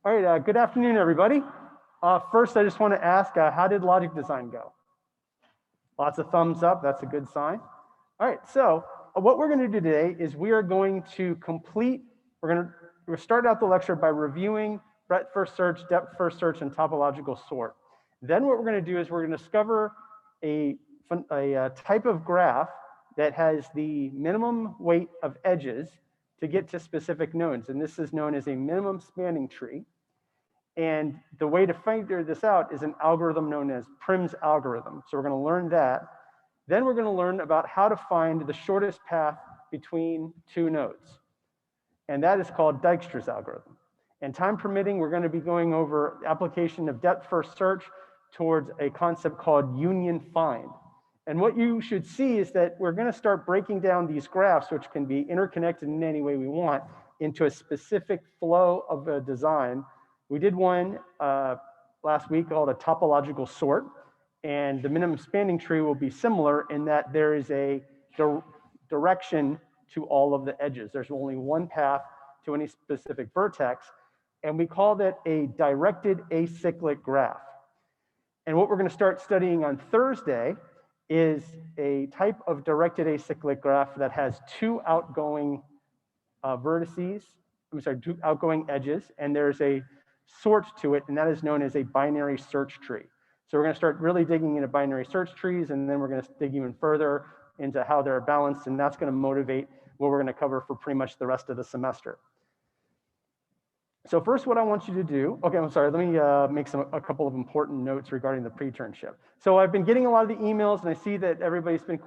All right, good afternoon, everybody. First, I just want to ask, how did logic design go? Lots of thumbs up, that's a good sign. All right, so what we're going to do today is we are going to we'll start out the lecture by reviewing breadth first search, depth first search, and topological sort. Then what we're going to do is we're going to discover a type of graph that has the minimum weight of edges to get to specific nodes, and this is known as a minimum spanning tree. And the way to figure this out is an algorithm known as Prim's algorithm. So we're going to learn that. Then we're going to learn about how to find the shortest path between two nodes. And that is called Dijkstra's algorithm. And time permitting, we're going to be going over the application of depth first search towards a concept called union find. And what you should see is that we're going to start breaking down these graphs, which can be interconnected in any way we want, into a specific flow of a design. We did one last week called a topological sort, and the minimum spanning tree will be similar in that there is a direction to all of the edges. There's only one path to any specific vertex, and we call that a directed acyclic graph. And what we're going to start studying on Thursday is a type of directed acyclic graph that has two outgoing two outgoing edges, and there's a sort to it, and that is known as a binary search tree. So we're going to start really digging into binary search trees, and then we're going to dig even further into how they're balanced, and that's going to motivate what we're going to cover for pretty much the rest of the semester. So first, what I want you to do, okay, I'm sorry, let me make a couple of important notes regarding the pre-internship. So I've been getting a lot of the emails, and I see that everybody's been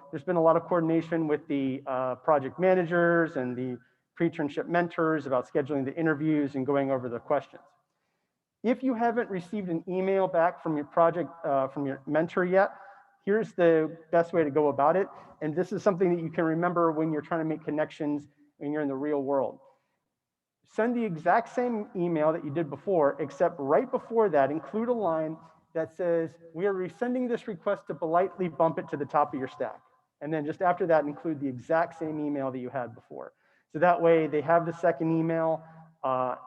there's been a lot of coordination with the project managers and the pre-internship mentors about scheduling the interviews and going over the questions. If you haven't received an email back from your project, from your mentor yet, here's the best way to go about it. And this is something that you can remember when you're trying to make connections when you're in the real world. Send the exact same email that you did before, except right before that, include a line that says, we are resending this request to politely bump it to the top of your stack. And then just after that, include the exact same email that you had before. So that way they have the second email, but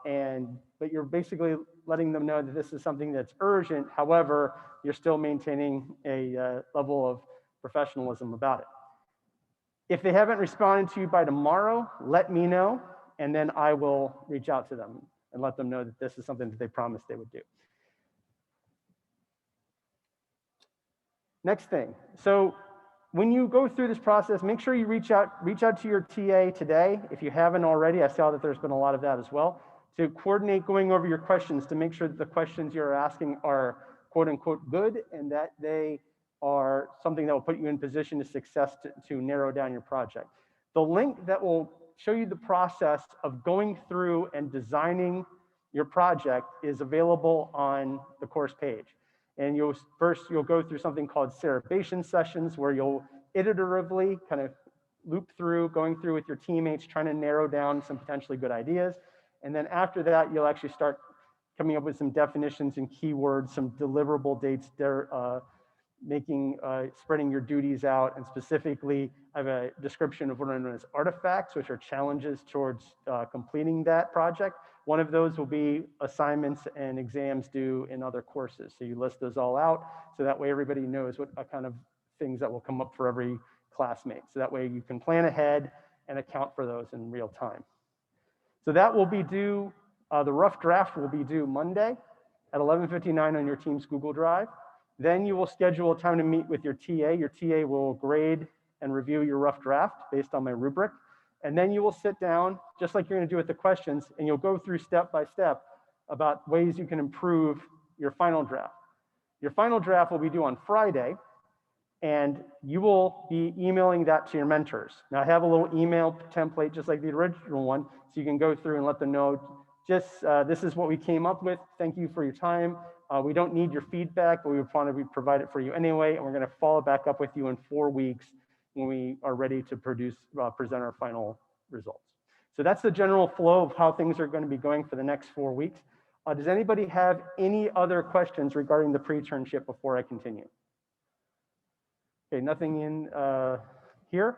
you're basically letting them know that this is something that's urgent. However, you're still maintaining a level of professionalism about it. If they haven't responded to you by tomorrow, let me know, and then I will reach out to them and let them know that this is something that they promised they would do. Next thing, so when you go through this process, make sure you reach out to your TA today. If you haven't already, I saw that there's been a lot of that as well, to coordinate going over your questions to make sure that the questions you're asking are quote unquote good and that they are something that will put you in position to success to narrow down your project. The link that will show you the process of going through and designing your project is available on the course page. And you'll go through something called cerebration sessions where you'll iteratively kind of loop through, going through with your teammates, trying to narrow down some potentially good ideas. And then after that, you'll actually start coming up with some definitions and keywords, some deliverable dates, spreading your duties out. And specifically, I have a description of what are known as artifacts, which are challenges towards completing that project. One of those will be assignments and exams due in other courses. So you list those all out, so that way everybody knows what kind of things that will come up for every classmate. So that way you can plan ahead and account for those in real time. So that will be due, the rough draft will be due Monday at 11:59 on your team's Google Drive. Then you will schedule a time to meet with your TA. Your TA will grade and review your rough draft based on my rubric. And then you will sit down, just like you're going to do with the questions, and you'll go through step by step about ways you can improve your final draft. Your final draft will be due on Friday, and you will be emailing that to your mentors. Now, I have a little email template, just like the original one, so you can go through and let them know, this is what we came up with. Thank you for your time. We don't need your feedback, but we want to provide it for you anyway, and we're going to follow back up with you in 4 weeks when we are ready to present our final results. So that's the general flow of how things are going to be going for the next 4 weeks. Does anybody have any other questions regarding the pre-internship before I continue? Okay, nothing in here,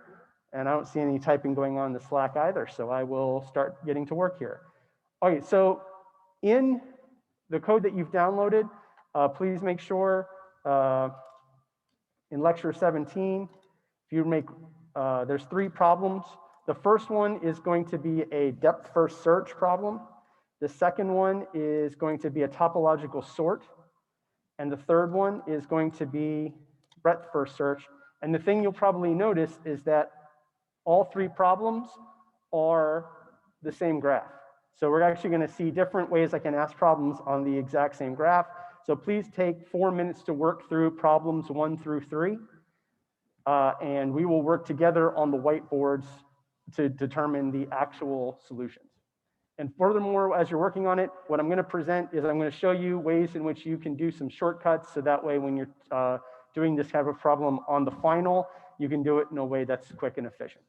and I don't see any typing going on in the Slack either, so I will start getting to work here. Okay, so in the code that you've downloaded, please make sure in lecture 17, if you make, there's 3 problems. The first one is going to be a depth first search problem. The second one is going to be a topological sort. And the third one is going to be breadth first search. And the thing you'll probably notice is that all 3 problems are the same graph. So we're actually going to see different ways I can ask problems on the exact same graph. So please take 4 minutes to work through problems 1 through 3. And we will work together on the whiteboards to determine the actual solutions. And furthermore, as you're working on it, what I'm going to present is I'm going to show you ways in which you can do some shortcuts. So that way, when you're doing this type of problem on the final, you can do it in a way that's quick and efficient.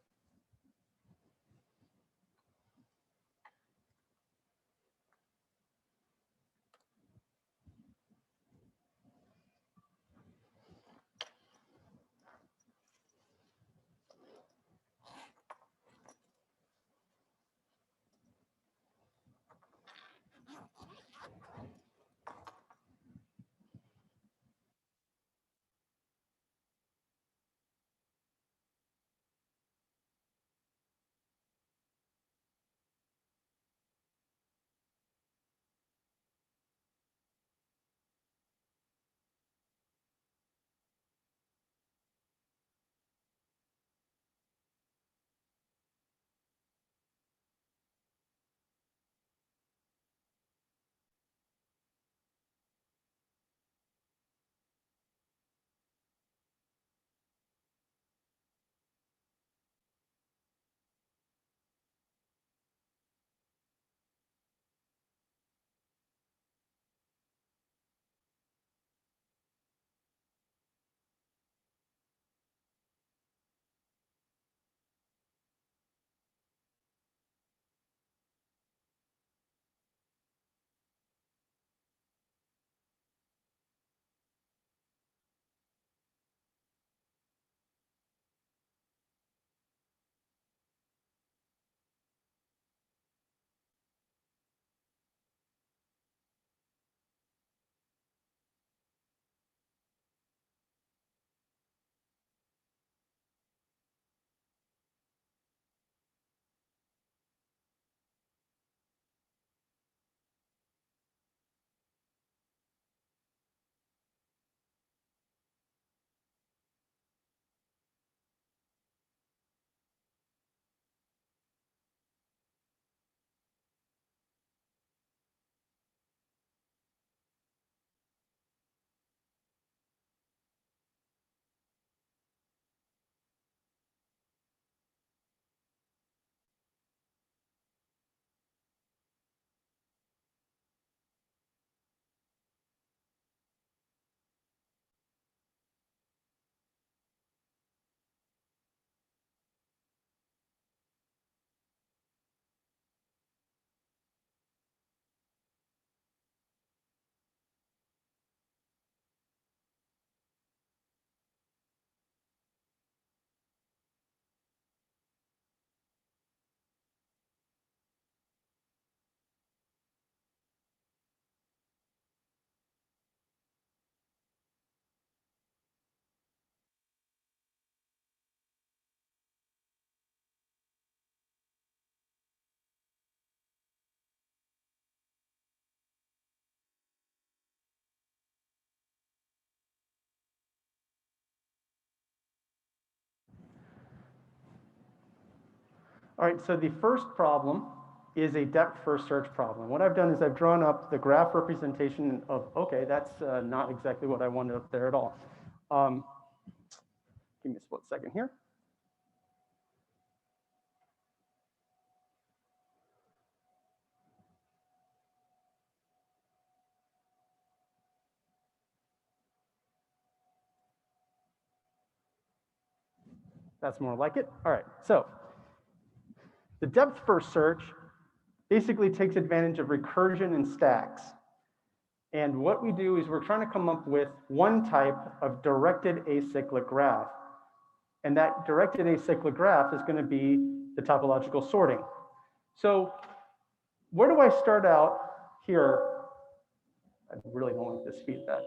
All right, so the first problem is a depth first search problem. What I've done is I've drawn up the graph representation of, okay, that's not exactly what I wanted up there at all. Give me a split second here. That's more like it. All right, so the depth first search basically takes advantage of recursion and stacks. And what we do is we're trying to come up with one type of directed acyclic graph. And that directed acyclic graph is going to be the topological sorting. So where do I start out here, I really don't like this feedback.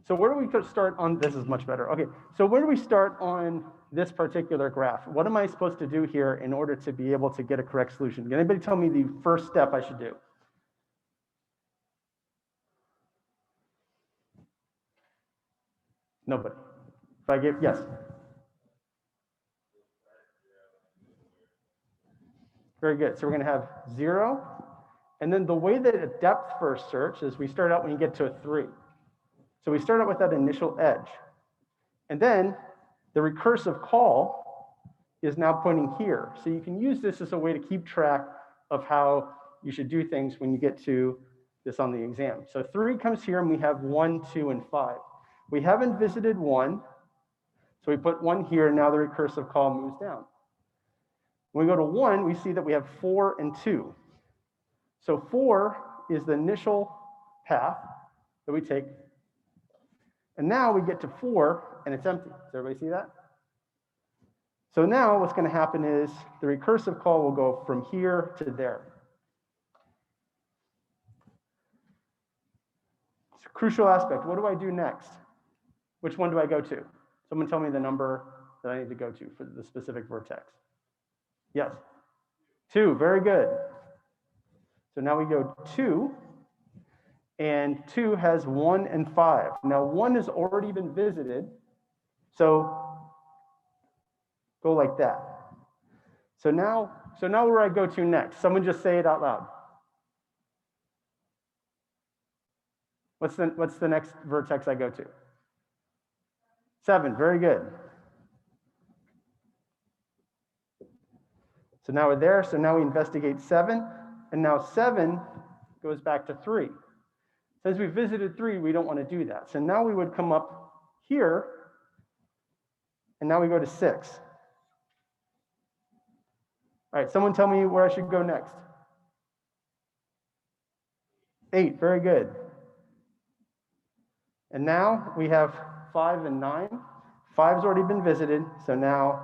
So where do we start on, this is much better. Okay, so where do we start on this particular graph? What am I supposed to do here in order to be able to get a correct solution? Can anybody tell me the first step I should do? Nobody. If I give, yes. Very good. So we're going to have 0. And then the way that a depth first search is we start out when you get to a 3. So we start out with that initial edge. And then the recursive call is now pointing here. So you can use this as a way to keep track of how you should do things when you get to this on the exam. So 3 comes here and we have 1, 2, and 5. We haven't visited 1. So we put 1 here, and now the recursive call moves down. When we go to 1, we see that we have 4 and 2. So 4 is the initial path that we take. And now we get to 4, and it's empty. Does everybody see that? So now what's going to happen is the recursive call will go from here to there. It's a crucial aspect. What do I do next? Which one do I go to? Someone tell me the number that I need to go to for the specific vertex. Yes, 2, very good. So now we go 2, and 2 has 1 and 5. Now 1 has already been visited, so go like that. So now where I go to next? Someone just say it out loud. What's the next vertex I go to? 7, very good. So now we're there, so now we investigate 7, and now 7 goes back to 3. Since we visited 3, we don't want to do that. So now we would come up here, and now we go to 6. All right, someone tell me where I should go next. 8, very good. And now we have 5 and 9. 5's already been visited, so now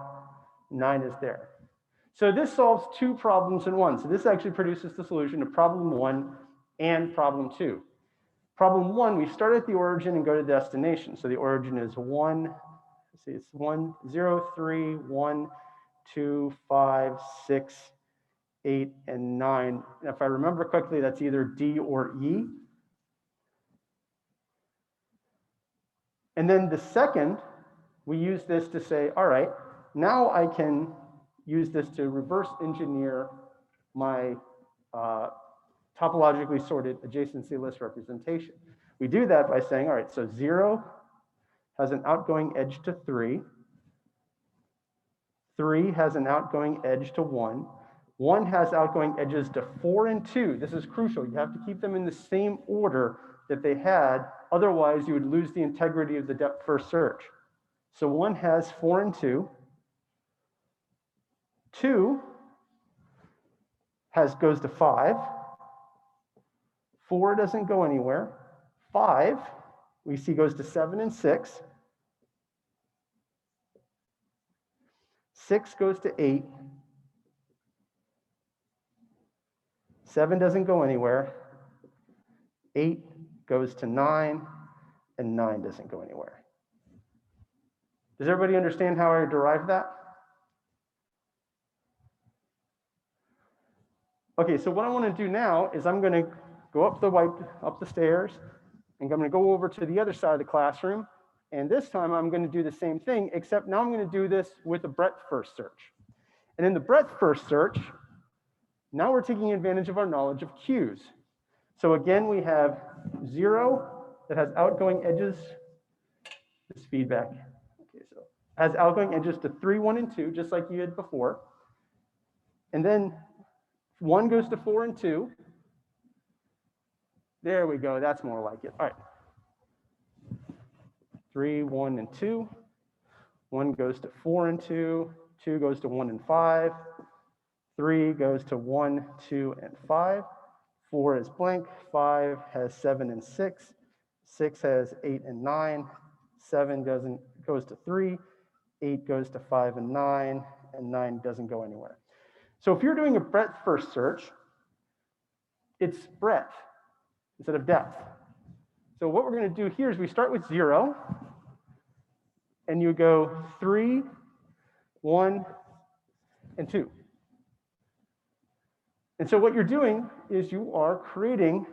9 is there. So this solves 2 problems in one. So this actually produces the solution to problem 1 and problem 2. Problem 1, we start at the origin and go to destination. So the origin is 1, let's see, it's 1, 0, 3, 1, 2, 5, 6, 8, and 9. And if I remember quickly, that's either D or E. And then the second, we use this to say, all right, now I can use this to reverse engineer my topologically sorted adjacency list representation. We do that by saying, all right, so 0 has an outgoing edge to 3. 3 has an outgoing edge to 1. 1 has outgoing edges to 4 and 2. This is crucial. You have to keep them in the same order that they had. Otherwise, you would lose the integrity of the depth first search. So 1 has 4 and 2. 2 goes to 5. 4 doesn't go anywhere. 5, we see, goes to 7 and 6. 6 goes to 8. 7 doesn't go anywhere. 8 goes to 9, and 9 doesn't go anywhere. Does everybody understand how I derived that? Okay, so what I want to do now is I'm going to go up the stairs, and I'm going to go over to the other side of the classroom. And this time I'm going to do the same thing, except now I'm going to do this with a breadth first search. And in the breadth first search, now we're taking advantage of our knowledge of queues. So again, we have 0 that has outgoing edges. This feedback. Okay, so has outgoing edges to 3, 1, and 2, just like you had before. And then 1 goes to 4 and 2. There we go. That's more like it. All right. 3, 1, and 2. 1 goes to 4 and 2. 2 goes to 1 and 5. 3 goes to 1, 2, and 5. 4 is blank. 5 has 7 and 6. 6 has 8 and 9. 7 goes to 3. 8 goes to 5 and 9. and 9 doesn't go anywhere. So if you're doing a breadth first search, it's breadth instead of depth. So what we're going to do here is we start with 0, and you go 3, 1, and 2. And so what you're doing is you are creating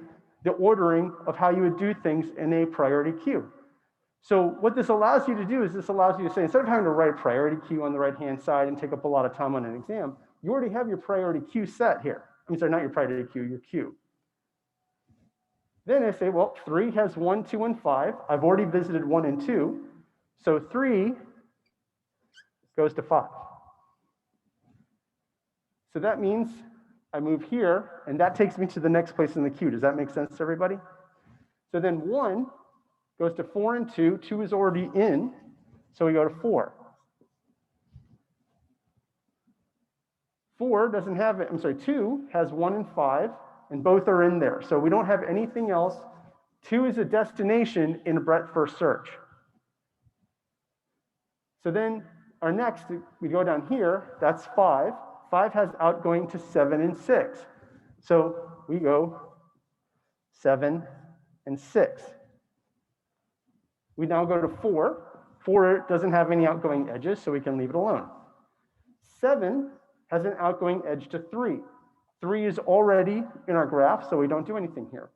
the ordering of how you would do things in a priority queue. So what this allows you to do is this allows you to say, instead of having to write a priority queue on the right-hand side and take up a lot of time on an exam, you already have your priority queue set here. I'm sorry, not your priority queue, your queue. Then I say, well, 3 has 1, 2, and 5. I've already visited 1 and 2. So 3 goes to 5. So that means I move here, and that takes me to the next place in the queue. Does that make sense to everybody? So then 1 goes to 4 and 2. 2 is already in, so we go to 4. 4 doesn't have it. I'm sorry, 2 has 1 and 5, and both are in there. So we don't have anything else. 2 is a destination in a breadth first search. So then our next, we go down here, that's 5. 5 has outgoing to 7 and 6. So we go 7 and 6. We now go to 4. 4 doesn't have any outgoing edges, so we can leave it alone. 7 has an outgoing edge to 3. 3 is already in our graph, so we don't do anything here.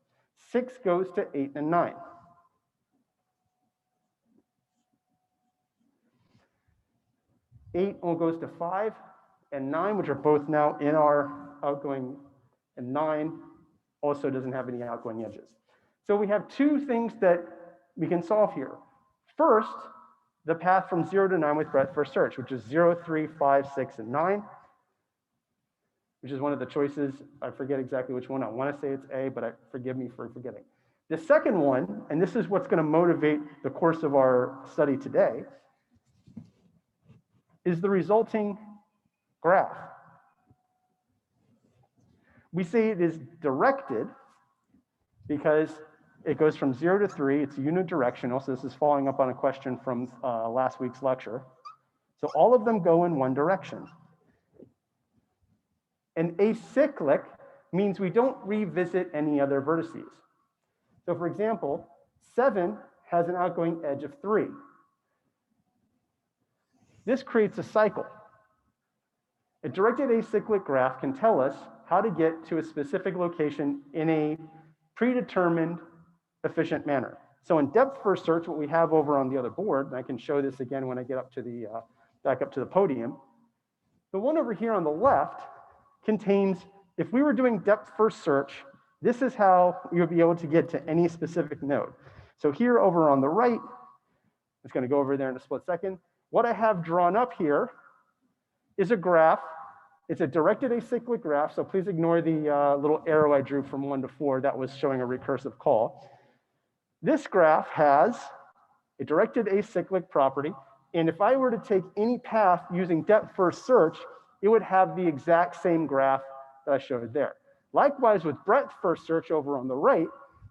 6 goes to 8 and 9. Eight all goes to 5 and 9, which are both now in our outgoing, and 9 also doesn't have any outgoing edges. So we have two things that we can solve here. First, the path from 0 to 9 with breadth first search, which is 0, 3, 5, 6, and 9, which is one of the choices. I forget exactly which one. I want to say it's A, but forgive me for forgetting. The second one, and this is what's going to motivate the course of our study today, is the resulting graph. We say it is directed because it goes from 0 to 3. It's unidirectional. So this is following up on a question from last week's lecture. So all of them go in one direction. And acyclic means we don't revisit any other vertices. So for example, 7 has an outgoing edge of 3. This creates a cycle. A directed acyclic graph can tell us how to get to a specific location in a predetermined, efficient manner. So in depth first search, what we have over on the other board, and I can show this again when I get up to the back up to the podium, the one over here on the left contains, if we were doing depth first search, this is how you would be able to get to any specific node. So here over on the right, it's going to go over there in a split second. What I have drawn up here is a graph. It's a directed acyclic graph, so please ignore the little arrow I drew from 1 to 4. That was showing a recursive call. This graph has a directed acyclic property, and if I were to take any path using depth first search, it would have the exact same graph that I showed there. Likewise, with breadth first search over on the right,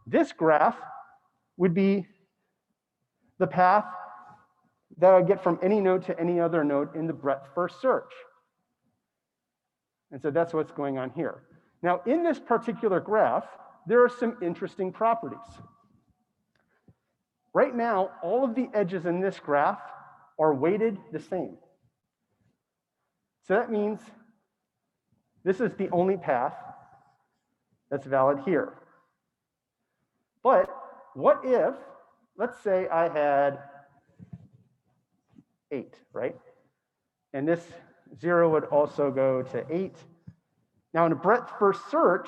this graph would be the path that I get from any node to any other node in the breadth first search. And so that's what's going on here. Now, in this particular graph, there are some interesting properties. Right now, all of the edges in this graph are weighted the same. So that means this is the only path that's valid here. But what if, let's say I had 8, right? And this 0 would also go to 8. Now in a breadth first search,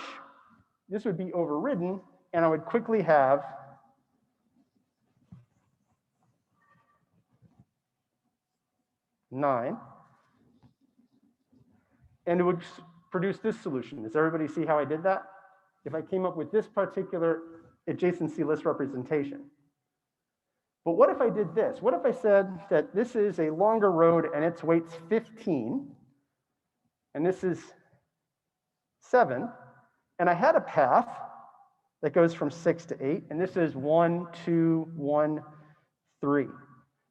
this would be overridden, and I would quickly have 9. And it would produce this solution. Does everybody see how I did that? If I came up with this particular adjacency list representation. But what if I did this? What if I said that this is a longer road and its weight's 15, and this is 7, and I had a path that goes from 6 to 8, and this is 1, 2, 1, 3.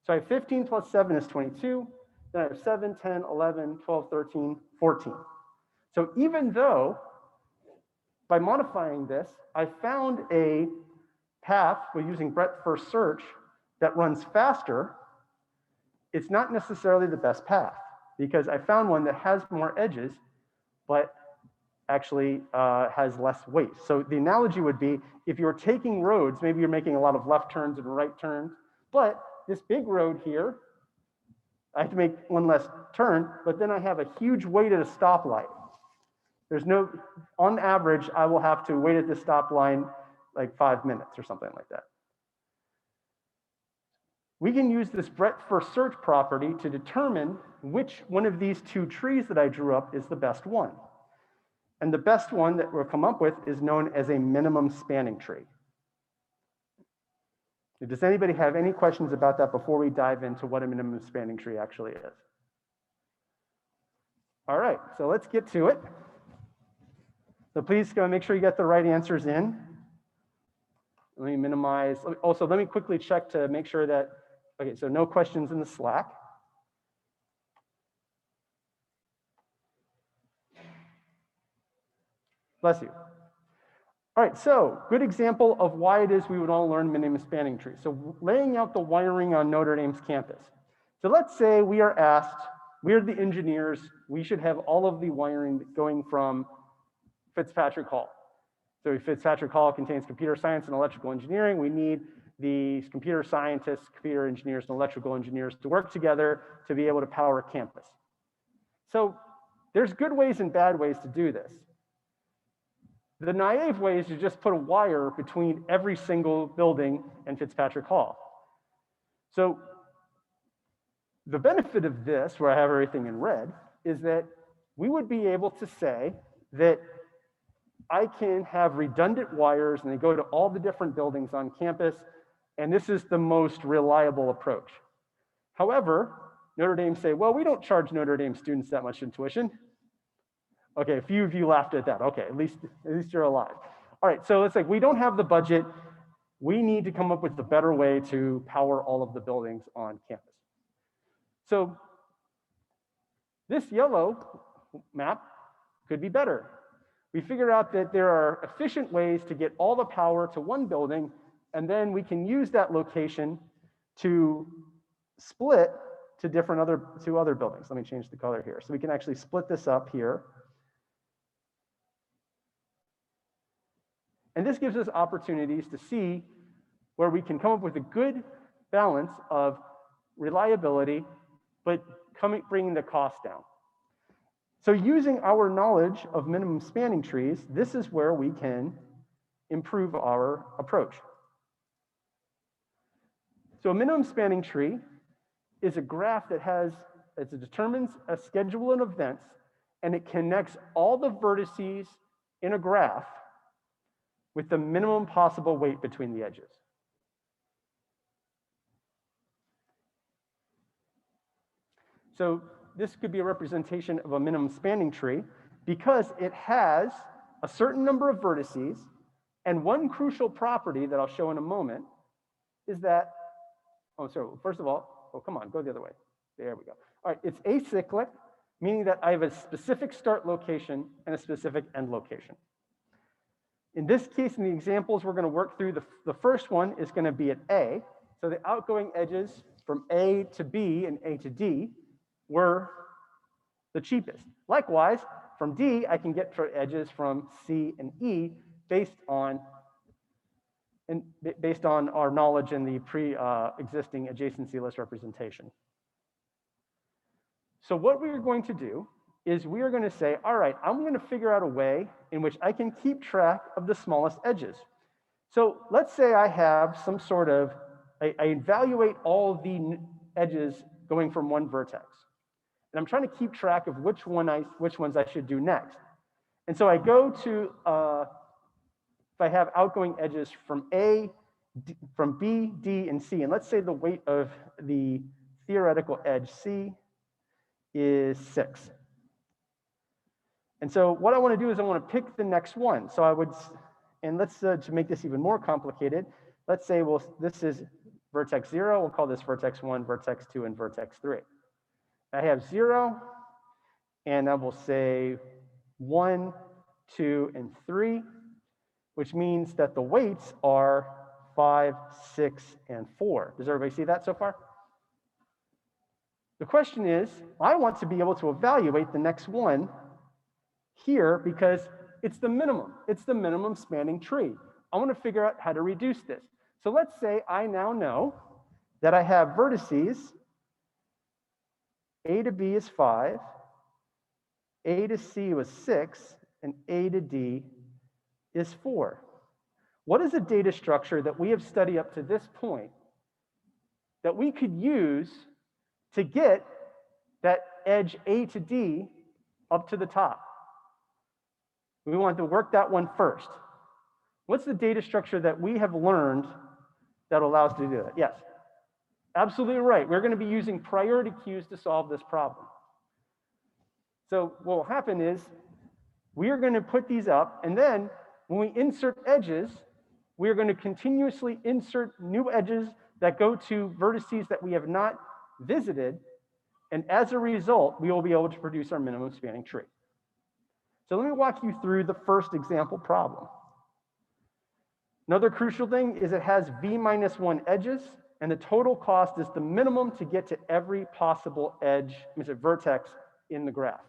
So I have 15 plus 7 is 22. Then I have 7, 10, 11, 12, 13, 14. So even though by modifying this, I found a path with using breadth first search that runs faster, it's not necessarily the best path because I found one that has more edges, but actually has less weight. So the analogy would be if you're taking roads, maybe you're making a lot of left turns and right turns, but this big road here, I have to make one less turn, but then I have a huge wait at a stoplight. There's no, on average, I will have to wait at the stop line like 5 minutes or something like that. We can use this breadth first search property to determine which one of these two trees that I drew up is the best one. And the best one that we'll come up with is known as a minimum spanning tree. Does anybody have any questions about that before we dive into what a minimum spanning tree actually is? All right, so let's get to it. So please go make sure you get the right answers in. Let me minimize. Also, let me quickly check to make sure that, okay, so no questions in the Slack. Bless you. All right, so good example of why it is we would all learn minimum spanning tree. So laying out the wiring on Notre Dame's campus. So let's say we are asked, we're the engineers, we should have all of the wiring going from Fitzpatrick Hall. So Fitzpatrick Hall contains computer science and electrical engineering. We need the computer scientists, computer engineers, and electrical engineers to work together to be able to power a campus. So there's good ways and bad ways to do this. The naive way is to just put a wire between every single building and Fitzpatrick Hall. So the benefit of this, where I have everything in red, is that we would be able to say that I can have redundant wires and they go to all the different buildings on campus, and this is the most reliable approach. However, Notre Dame say, well, we don't charge Notre Dame students that much in tuition. Okay, a few of you laughed at that. Okay, at least you're alive. All right, so it's like we don't have the budget. We need to come up with a better way to power all of the buildings on campus. So this yellow map could be better. We figured out that there are efficient ways to get all the power to one building, and then we can use that location to split to other buildings. Let me change the color here. So we can actually split this up here. And this gives us opportunities to see where we can come up with a good balance of reliability, but bringing the cost down. So using our knowledge of minimum spanning trees, this is where we can improve our approach. So a minimum spanning tree is a graph that determines a schedule of events, and it connects all the vertices in a graph with the minimum possible weight between the edges. So this could be a representation of a minimum spanning tree because it has a certain number of vertices, and one crucial property that I'll show in a moment is that, first of all, come on, go the other way. There we go. All right, it's acyclic, meaning that I have a specific start location and a specific end location. In this case, in the examples we're going to work through, the first one is going to be at A. So the outgoing edges from A to B and A to D were the cheapest. Likewise, from D, I can get edges from C and E based on our knowledge in the pre-existing adjacency list representation. So what we are going to do is we are going to say, all right, I'm going to figure out a way in which I can keep track of the smallest edges. So let's say I have some sort of, I evaluate all the edges going from one vertex. And I'm trying to keep track of which ones I should do next. And so I go to, if I have outgoing edges from from B, D, and C, and let's say the weight of the theoretical edge C is 6. And so what I want to do is I want to pick the next one. So I would, and let's, to make this even more complicated, let's say, well, this is vertex 0. We'll call this vertex 1, vertex 2, and vertex 3. I have 0, and I will say 1, 2, and 3, which means that the weights are 5, 6, and 4. Does everybody see that so far? The question is, I want to be able to evaluate the next one here because it's the minimum. It's the minimum spanning tree. I want to figure out how to reduce this. So let's say I now know that I have vertices. A to B is 5, A to C was 6, and A to D is 4. What is a data structure that we have studied up to this point that we could use to get that edge A to D up to the top? We want to work that one first. What's the data structure that we have learned that allows us to do that? Yes, absolutely right. We're going to be using priority queues to solve this problem. So what will happen is we are going to put these up, and then when we insert edges, we are going to continuously insert new edges that go to vertices that we have not visited, and as a result, we will be able to produce our minimum spanning tree. So let me walk you through the first example problem. Another crucial thing is it has v-1 edges, and the total cost is the minimum to get to every possible edge, vertex in the graph.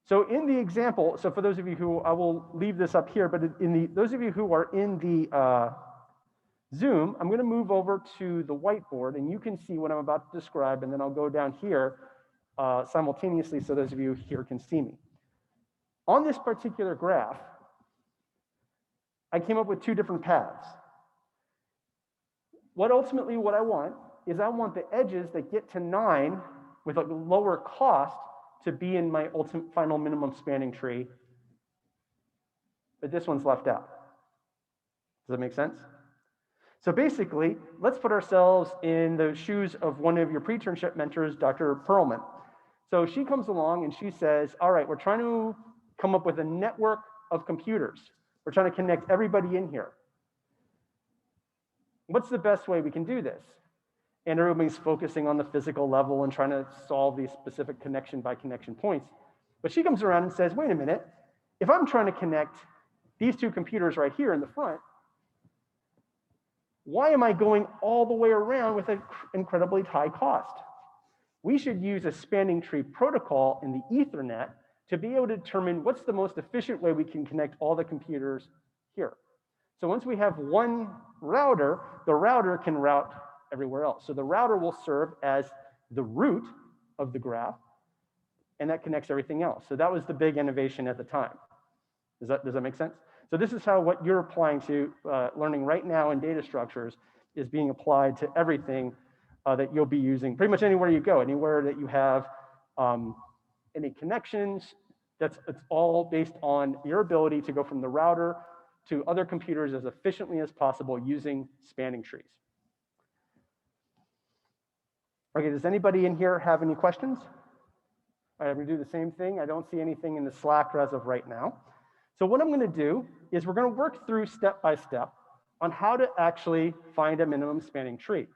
So in the example, so for those of you who, I will leave this up here, but those of you who are in the Zoom, I'm going to move over to the whiteboard, and you can see what I'm about to describe, and then I'll go down here simultaneously so those of you here can see me. On this particular graph, I came up with 2 different paths. What I want is I want the edges that get to 9 with a lower cost to be in my ultimate final minimum spanning tree, but this one's left out. Does that make sense? So basically, let's put ourselves in the shoes of one of your pre-internship mentors, Dr. Perlman. So she comes along and she says, all right, we're trying to come up with a network of computers. We're trying to connect everybody in here. What's the best way we can do this? And everybody's focusing on the physical level and trying to solve these specific connection by connection points. But she comes around and says, wait a minute, if I'm trying to connect these 2 computers right here in the front, why am I going all the way around with an incredibly high cost? We should use a spanning tree protocol in the Ethernet to be able to determine what's the most efficient way we can connect all the computers here. So once we have one router, the router can route everywhere else. So the router will serve as the root of the graph, and that connects everything else. So that was the big innovation at the time. Does that make sense? So this is how what you're applying to learning right now in data structures is being applied to everything that you'll be using pretty much anywhere you go, anywhere that you have any connections. It's all based on your ability to go from the router to other computers as efficiently as possible using spanning trees. Okay, does anybody in here have any questions? All right, I'm going to do the same thing. I don't see anything in the Slack as of right now. So what I'm going to do is we're going to work through step by step on how to actually find a minimum spanning tree.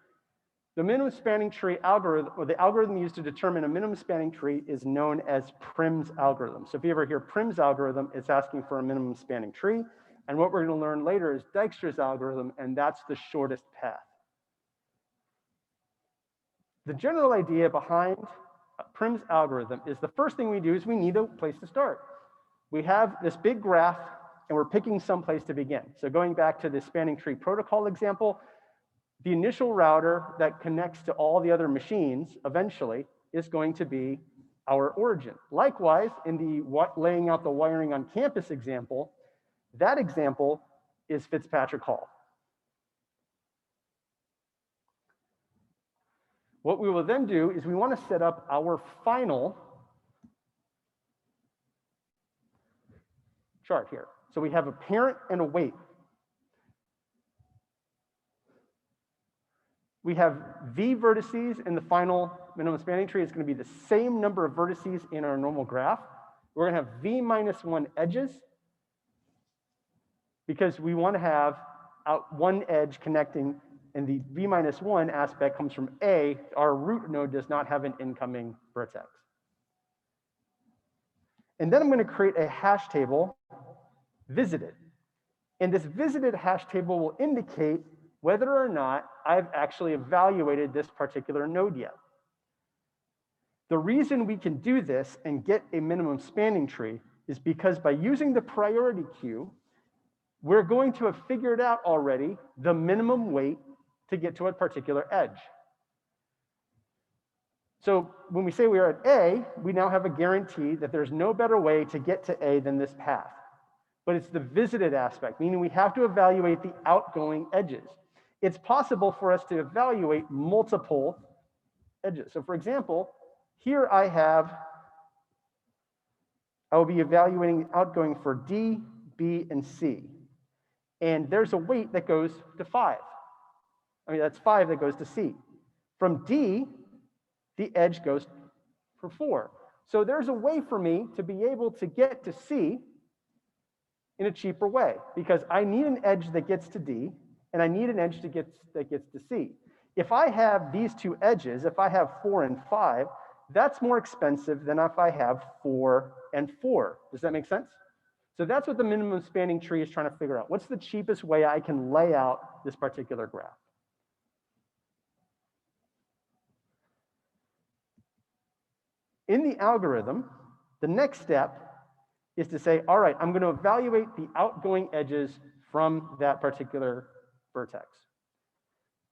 The minimum spanning tree algorithm, or the algorithm used to determine a minimum spanning tree, is known as Prim's algorithm. So if you ever hear Prim's algorithm, it's asking for a minimum spanning tree. And what we're going to learn later is Dijkstra's algorithm, and that's the shortest path. The general idea behind Prim's algorithm is the first thing we do is we need a place to start. We have this big graph, and we're picking some place to begin. So going back to the spanning tree protocol example, the initial router that connects to all the other machines eventually is going to be our origin. Likewise, in the laying out the wiring on campus example, that example is Fitzpatrick Hall. What we will then do is we want to set up our final chart here. So we have a parent and a weight. We have V vertices in the final minimum spanning tree. It's going to be the same number of vertices in our normal graph. We're going to have V-1 edges because we want to have one edge connecting And the v minus 1 aspect comes from A. Our root node does not have an incoming vertex. And then I'm going to create a hash table, visited. And this visited hash table will indicate whether or not I've actually evaluated this particular node yet. The reason we can do this and get a minimum spanning tree is because by using the priority queue, we're going to have figured out already the minimum weight to get to a particular edge. So when we say we are at A, we now have a guarantee that there's no better way to get to A than this path. But it's the visited aspect, meaning we have to evaluate the outgoing edges. It's possible for us to evaluate multiple edges. So for example, here I will be evaluating outgoing for D, B, and C. And there's a weight that goes to 5. I mean, that's 5 that goes to C. From D, the edge goes for 4. So there's a way for me to be able to get to C in a cheaper way, because I need an edge that gets to D, and I need an edge that gets to C. If I have these two edges, if I have 4 and 5, that's more expensive than if I have 4 and 4. Does that make sense? So that's what the minimum spanning tree is trying to figure out. What's the cheapest way I can lay out this particular graph? In the algorithm, the next step is to say, all right, I'm going to evaluate the outgoing edges from that particular vertex.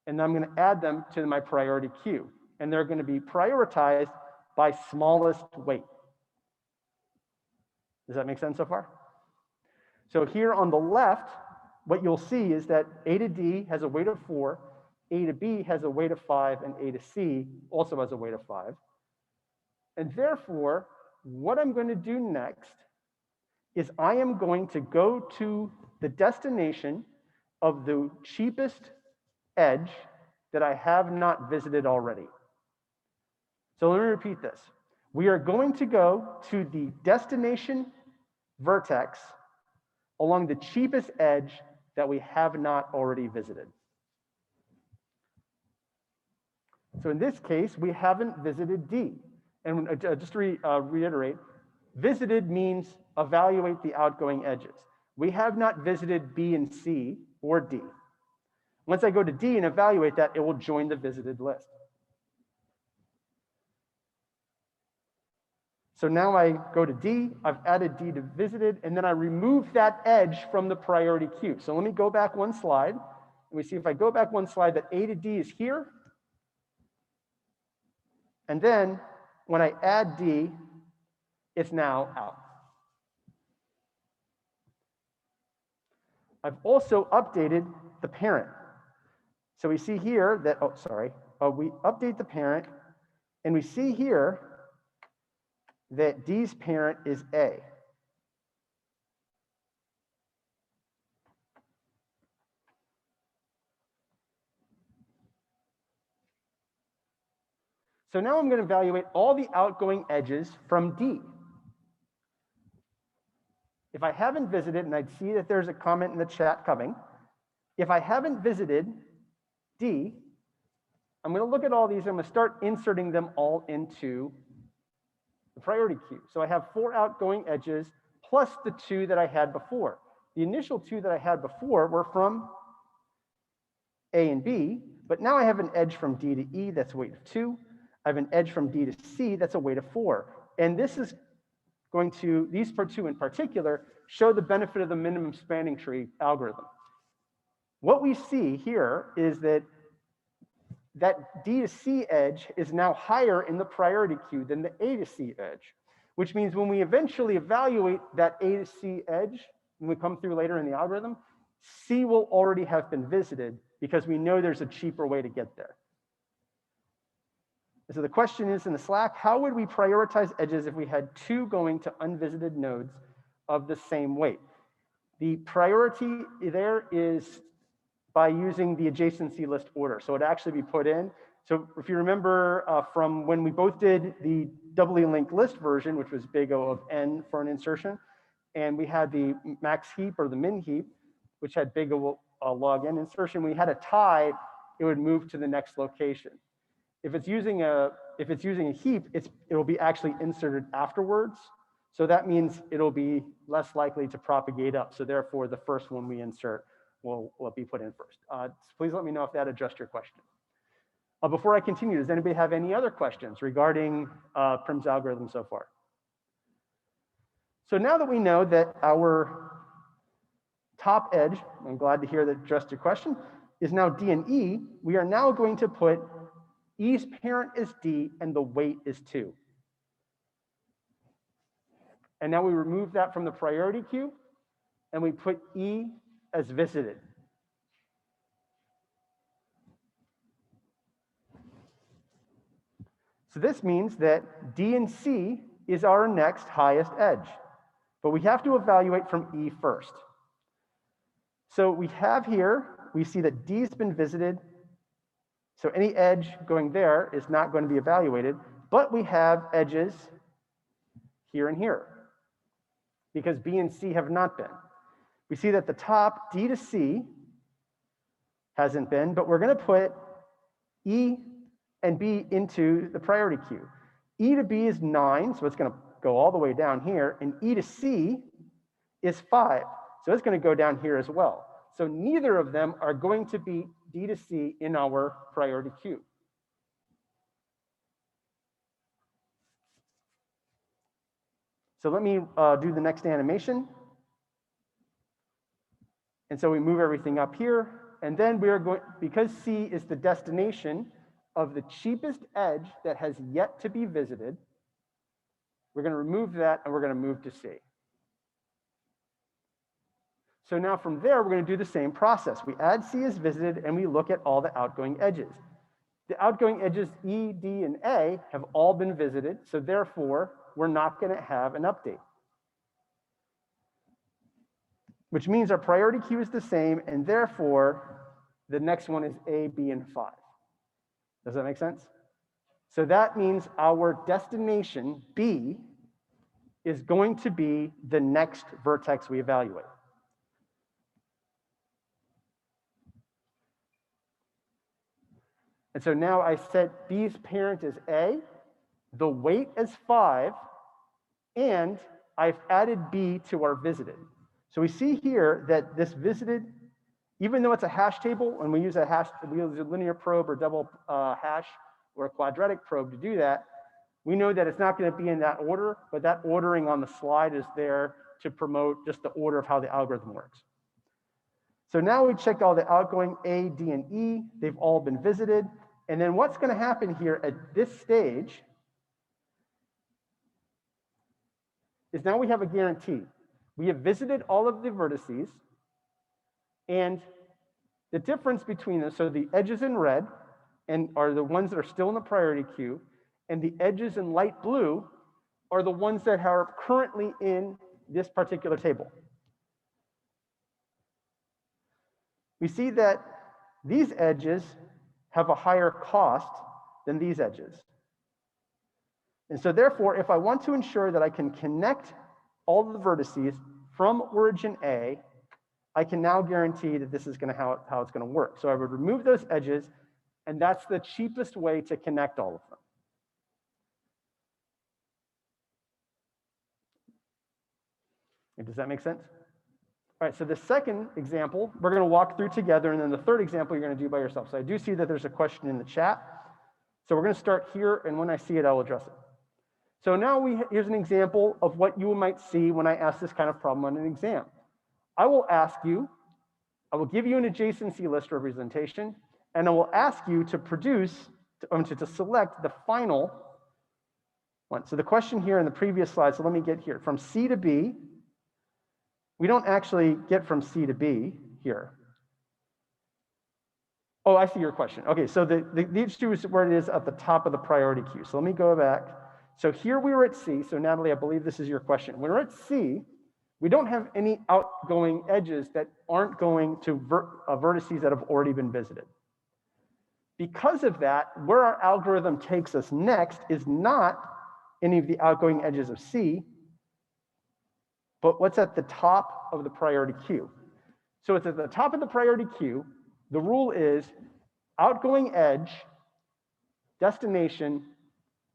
And I'm going to add them to my priority queue. And they're going to be prioritized by smallest weight. Does that make sense so far? So here on the left, what you'll see is that A to D has a weight of 4, A to B has a weight of 5, and A to C also has a weight of 5. And therefore, what I'm going to do next is I am going to go to the destination of the cheapest edge that I have not visited already. So let me repeat this. We are going to go to the destination vertex along the cheapest edge that we have not already visited. So in this case, we haven't visited D. And just to reiterate, visited means evaluate the outgoing edges. We have not visited B and C or D. Once I go to D and evaluate that, it will join the visited list. So now I go to D, I've added D to visited, and then I remove that edge from the priority queue. So let me go back one slide, and we see if I go back one slide that A to D is here. And then when I add D, it's now out. I've also updated the parent. So we see here that, we update the parent, and we see here that D's parent is A. So now I'm going to evaluate all the outgoing edges from D. If I haven't visited, and I'd see that there's a comment in the chat coming, if I haven't visited D, I'm going to look at all these, and I'm going to start inserting them all into the priority queue. So I have 4 outgoing edges plus the 2 that I had before. The initial 2 that I had before were from A and B, but now I have an edge from D to E that's a weight of 2. I have an edge from D to C that's a weight of 4. And this is going to, these two in particular, show the benefit of the minimum spanning tree algorithm. What we see here is that D to C edge is now higher in the priority queue than the A to C edge, which means when we eventually evaluate that A to C edge, when we come through later in the algorithm, C will already have been visited because we know there's a cheaper way to get there. So the question is in the Slack, how would we prioritize edges if we had 2 going to unvisited nodes of the same weight? The priority there is by using the adjacency list order. So it'd actually be put in. So if you remember from when we both did the doubly linked list version, which was big O of n for an insertion, and we had the max heap or the min heap, which had big O log n insertion, we had a tie it would move to the next location. If it's using a heap, it'll be actually inserted afterwards. So that means it'll be less likely to propagate up. So therefore, the first one we insert will be put in first. Please let me know if that addressed your question. Before I continue, does anybody have any other questions regarding Prim's algorithm so far? So now that we know that our top edge, I'm glad to hear that addressed your question, is now D and E, we are now going to put E's parent is D and the weight is 2. And now we remove that from the priority queue and we put E as visited. So this means that D and C is our next highest edge, but we have to evaluate from E first. So we have here, we see that D's been visited. So any edge going there is not going to be evaluated, but we have edges here and here because B and C have not been. We see that the top D to C hasn't been, but we're going to put E and B into the priority queue. E to B is 9, so it's going to go all the way down here, and E to C is 5, so it's going to go down here as well. So neither of them are going to be D to C in our priority queue. So let me do the next animation. And so we move everything up here, and then we are going, because C is the destination of the cheapest edge that has yet to be visited, we're going to remove that and we're going to move to C. So now from there, we're going to do the same process. We add C as visited and we look at all the outgoing edges. The outgoing edges E, D, and A have all been visited, so therefore, we're not going to have an update. Which means our priority queue is the same, and therefore, the next one is A, B, and 5. Does that make sense? So that means our destination, B, is going to be the next vertex we evaluate. And so now I set B's parent as A, the weight as 5, and I've added B to our visited. So we see here that this visited, even though it's a hash table, and we use a linear probe or double hash or a quadratic probe to do that, we know that it's not going to be in that order, but that ordering on the slide is there to promote just the order of how the algorithm works. So now we checked all the outgoing A, D, and E. They've all been visited. And then what's going to happen here at this stage is now we have a guarantee. We have visited all of the vertices, and the difference between them, so the edges in red and are the ones that are still in the priority queue, and the edges in light blue are the ones that are currently in this particular table. We see that these edges have a higher cost than these edges. And so therefore, if I want to ensure that I can connect all of the vertices from origin A, I can now guarantee that this is how it's going to work. So I would remove those edges, and that's the cheapest way to connect all of them. Does that make sense? All right, so the second example, we're going to walk through together, and then the third example you're going to do by yourself. So I do see that there's a question in the chat. So we're going to start here, and when I see it, I will address it. So now here's an example of what you might see when I ask this kind of problem on an exam. I will give you an adjacency list representation, and I will ask you to to select the final one. So the question here in the previous slide, so let me get here, from C to B, we don't actually get from C to B here. Oh, I see your question. Okay, so the issue is where it is at the top of the priority queue. So let me go back. So here we were at C. So Natalie, I believe this is your question. When we're at C, we don't have any outgoing edges that aren't going to vertices that have already been visited. Because of that, where our algorithm takes us next is not any of the outgoing edges of C, but what's at the top of the priority queue. So it's at the top of the priority queue. The rule is outgoing edge, destination,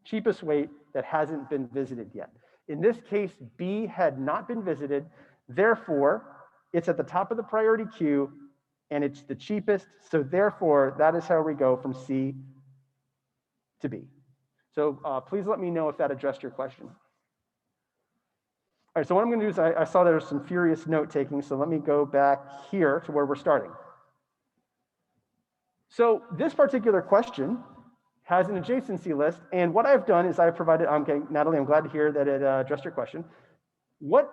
cheapest weight that hasn't been visited yet. In this case, B had not been visited. Therefore, it's at the top of the priority queue and it's the cheapest. So therefore, that is how we go from C to B. So please let me know if that addressed your question. All right, so what I'm going to do is I saw there was some furious note taking, so let me go back here to where we're starting. So this particular question has an adjacency list, and what I've done is I've provided, okay, Natalie, I'm glad to hear that it addressed your question. What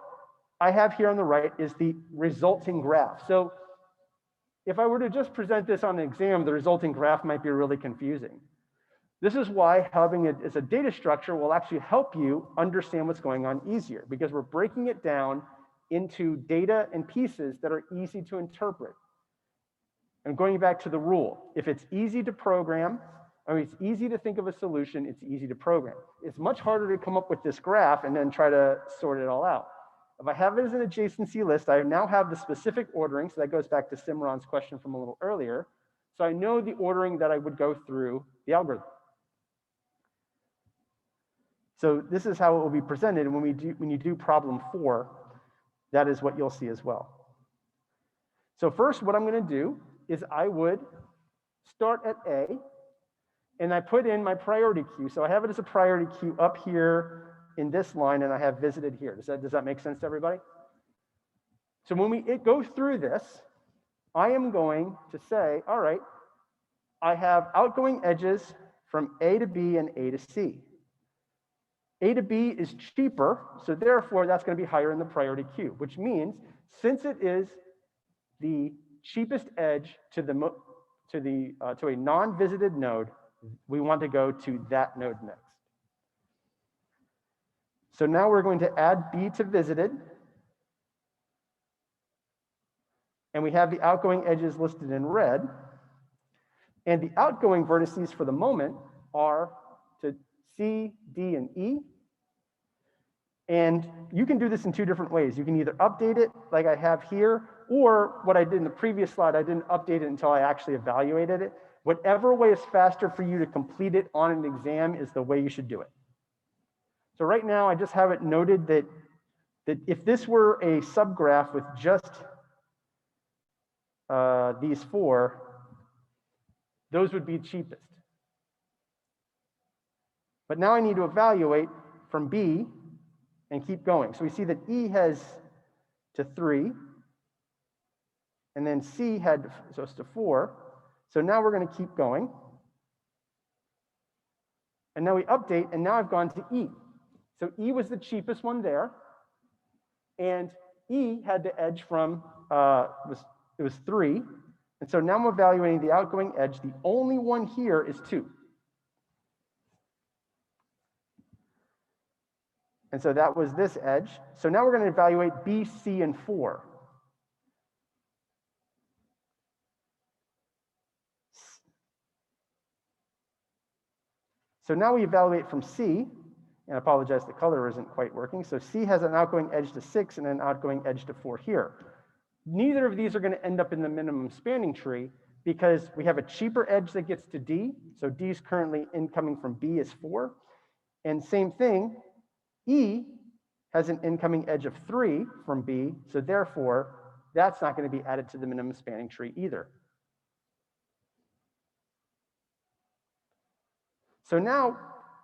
I have here on the right is the resulting graph. So if I were to just present this on an exam, the resulting graph might be really confusing. This is why having it as a data structure will actually help you understand what's going on easier, because we're breaking it down into data and pieces that are easy to interpret. And going back to the rule, if it's easy to program, it's easy to think of a solution, it's easy to program. It's much harder to come up with this graph and then try to sort it all out. If I have it as an adjacency list, I now have the specific ordering, so that goes back to Simran's question from a little earlier. So I know the ordering that I would go through the algorithm. So this is how it will be presented, and when you do problem 4, that is what you'll see as well. So first, what I'm going to do is I would start at A, and I put in my priority queue. So I have it as a priority queue up here in this line, and I have visited here. Does that make sense to everybody? So when we go through this, I am going to say, all right, I have outgoing edges from A to B and A to C. A to B is cheaper, so therefore that's going to be higher in the priority queue, which means since it is the cheapest edge to a non-visited node, we want to go to that node next. So now we're going to add B to visited, and we have the outgoing edges listed in red, and the outgoing vertices for the moment are to C, D, and E. And you can do this in 2 different ways. You can either update it like I have here, or what I did in the previous slide, I didn't update it until I actually evaluated it. Whatever way is faster for you to complete it on an exam is the way you should do it. So right now, I just have it noted that if this were a subgraph with just these 4, those would be cheapest. But now I need to evaluate from B and keep going. So we see that E has to 3, and then C had so it's to 4. So now we're going to keep going. And now we update, and now I've gone to E. So E was the cheapest one there, and E had to edge from, it was 3. And so now I'm evaluating the outgoing edge. The only one here is 2. And so that was this edge. So now we're going to evaluate B, C, and 4. So now we evaluate from C, and I apologize, the color isn't quite working. So C has an outgoing edge to 6 and an outgoing edge to 4 here. Neither of these are going to end up in the minimum spanning tree because we have a cheaper edge that gets to D. So D is currently incoming from B is 4. And same thing, E has an incoming edge of 3 from B. So therefore, that's not going to be added to the minimum spanning tree either. So now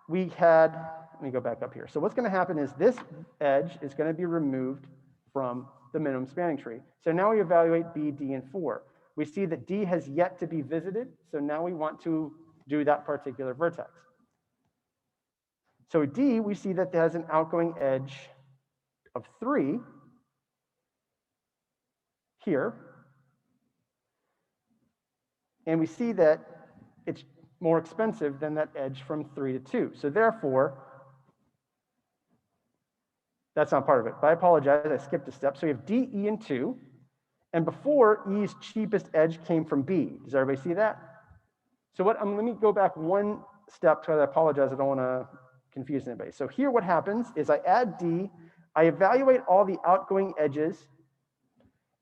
we had, let me go back up here. So what's going to happen is this edge is going to be removed from the minimum spanning tree. So now we evaluate B, D, and 4. We see that D has yet to be visited. So now we want to do that particular vertex. So D, we see that it has an outgoing edge of 3 here. And we see that it's more expensive than that edge from 3 to 2. So therefore, that's not part of it. But I apologize, I skipped a step. So we have D, E, and 2. And before, E's cheapest edge came from B. Does everybody see that? So let me go back one step because I apologize, I don't want to confuse anybody. So here what happens is I add D, I evaluate all the outgoing edges,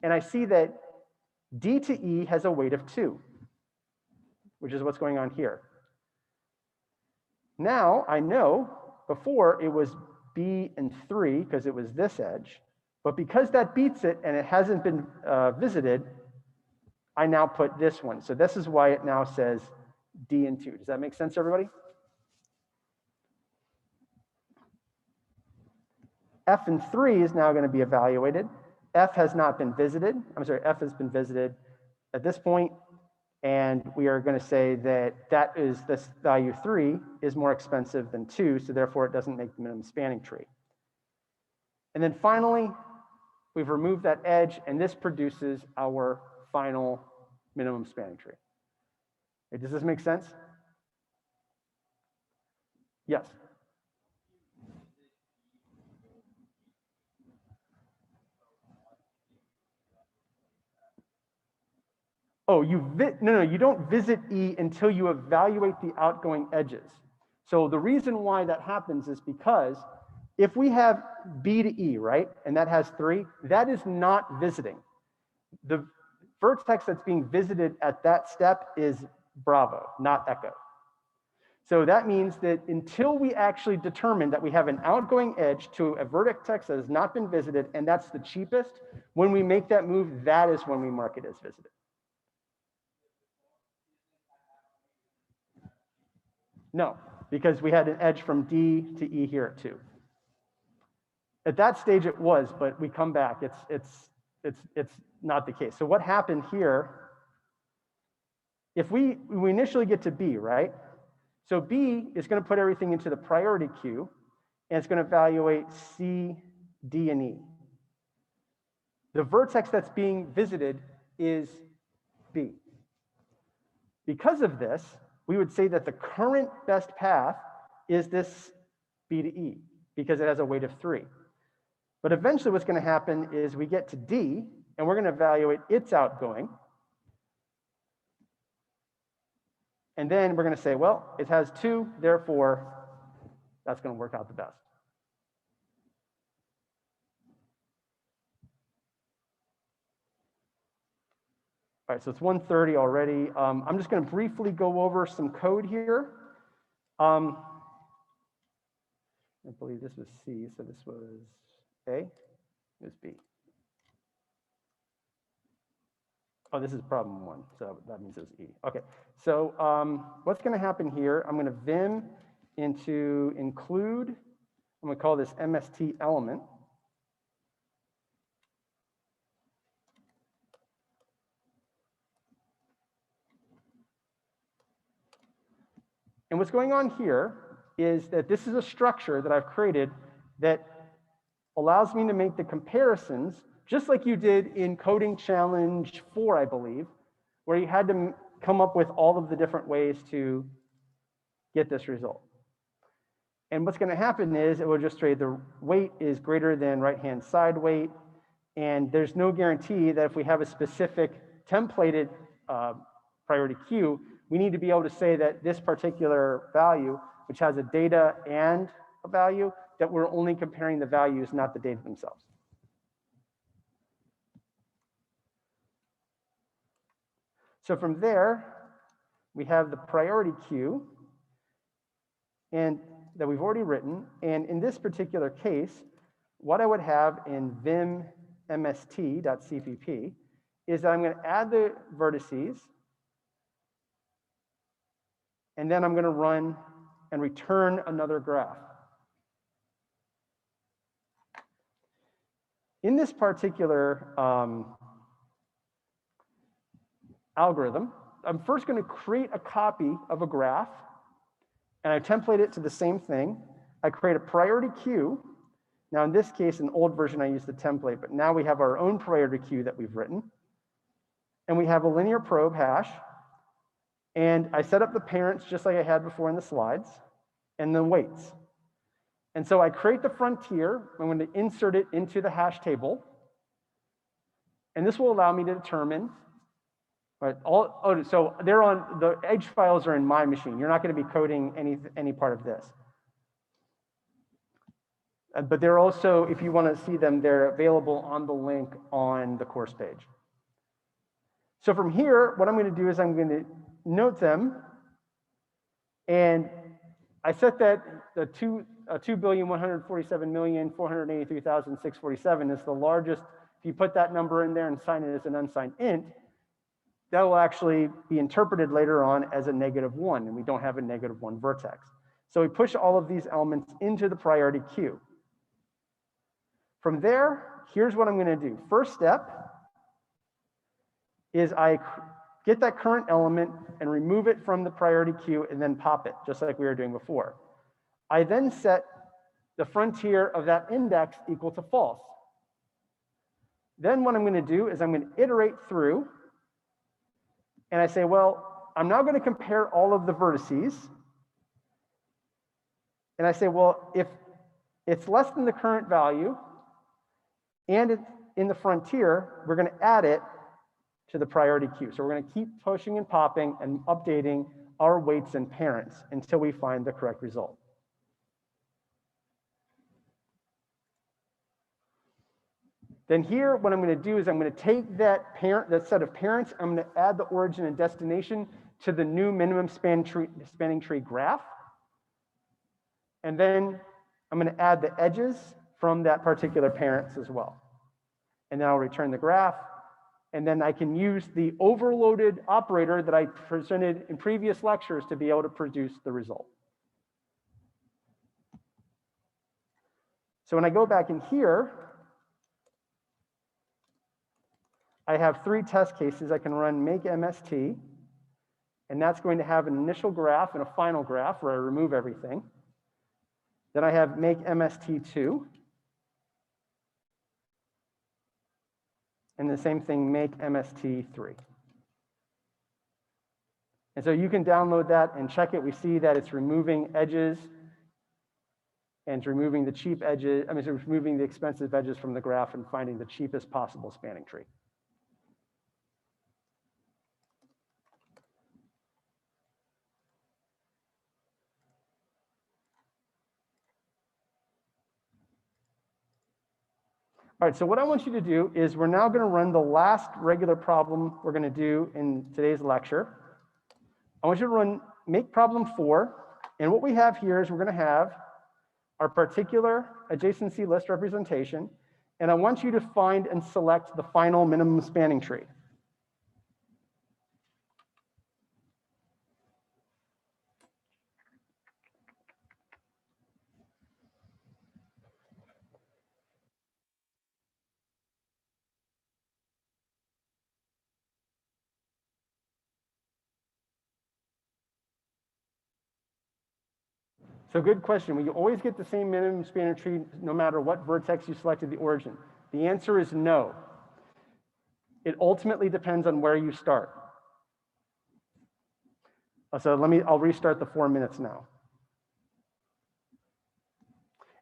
and I see that D to E has a weight of 2. which is what's going on here. Now I know before it was B and 3 because it was this edge, but because that beats it and it hasn't been visited, I now put this one. So this is why it now says D and 2. Does that make sense, everybody? F and 3 is now going to be evaluated. F has not been visited. I'm sorry, F has been visited at this point, and we are going to say that this value 3 is more expensive than 2, so therefore it doesn't make the minimum spanning tree. And then finally, we've removed that edge, and this produces our final minimum spanning tree. Okay, does this make sense? Yes. Oh, no, you don't visit E until you evaluate the outgoing edges. So the reason why that happens is because if we have B to E, right, and that has 3, that is not visiting. The vertex that's being visited at that step is Bravo, not Echo. So that means that until we actually determine that we have an outgoing edge to a vertex that has not been visited, and that's the cheapest, when we make that move, that is when we mark it as visited. No, because we had an edge from D to E here at 2. At that stage it was, but we come back, it's not the case. So what happened here, if we initially get to B, right? So B is going to put everything into the priority queue, and it's going to evaluate C, D, and E. The vertex that's being visited is B. Because of this, we would say that the current best path is this B to E, because it has a weight of 3. But eventually what's going to happen is we get to D, and we're going to evaluate its outgoing. And then we're going to say, well, it has 2, therefore, that's going to work out the best. All right, so it's 1:30 already. I'm just going to briefly go over some code here. I believe this was C, so this was A, it was B. Oh, this is problem 1, so that means it's E. Okay, so what's going to happen here, I'm going to vim into include, I'm going to call this MST element. And what's going on here is that this is a structure that I've created that allows me to make the comparisons, just like you did in coding challenge 4, I believe, where you had to come up with all of the different ways to get this result. And what's going to happen is it will just say the weight is greater than right-hand side weight, and there's no guarantee that if we have a specific templated priority queue, we need to be able to say that this particular value, which has a data and a value, that we're only comparing the values, not the data themselves. So from there, we have the priority queue and that we've already written. And in this particular case, what I would have in vim mst.cpp is that I'm going to add the vertices, and then I'm going to run and return another graph. In this particular algorithm, I'm first going to create a copy of a graph, and I template it to the same thing. I create a priority queue. Now, in this case, in the old version, I used the template, but now we have our own priority queue that we've written. And we have a linear probe hash. And I set up the parents just like I had before in the slides, and then weights. And so I create the frontier. I'm going to insert it into the hash table. And this will allow me to determine, right, so they're on, the edge files are in my machine. You're not going to be coding any part of this. But they're also, if you want to see them, they're available on the link on the course page. So from here, what I'm going to do is I'm going to note them, and I set that the 2,147,483,647 is the largest. If you put that number in there and sign it as an unsigned int, that will actually be interpreted later on as a -1, and we don't have a -1 vertex. So we push all of these elements into the priority queue. From there, here's what I'm going to do. First step is I get that current element and remove it from the priority queue and then pop it, just like we were doing before. I then set the frontier of that index equal to false. Then what I'm going to do is I'm going to iterate through, and I say, well, I'm now going to compare all of the vertices. And I say, well, if it's less than the current value and it's in the frontier, we're going to add it to the priority queue. So we're going to keep pushing and popping and updating our weights and parents until we find the correct result. Then here, what I'm going to do is I'm going to take that set of parents, I'm going to add the origin and destination to the new minimum spanning tree graph. And then I'm going to add the edges from that particular parents as well. And then I'll return the graph. And then I can use the overloaded operator that I presented in previous lectures to be able to produce the result. So when I go back in here, I have 3 test cases. I can run make MST, and that's going to have an initial graph and a final graph where I remove everything. Then I have make MST2. And the same thing, make MST3. And so you can download that and check it. We see that it's removing edges and it's removing the cheap edges. I mean, it's removing the expensive edges from the graph and finding the cheapest possible spanning tree. All right, so what I want you to do is we're now going to run the last regular problem we're going to do in today's lecture. I want you to run make problem 4. And what we have here is we're going to have our particular adjacency list representation. And I want you to find and select the final minimum spanning tree. So good question. Will you always get the same minimum spanning tree no matter what vertex you selected the origin? The answer is no. It ultimately depends on where you start. So I'll restart the 4 minutes now.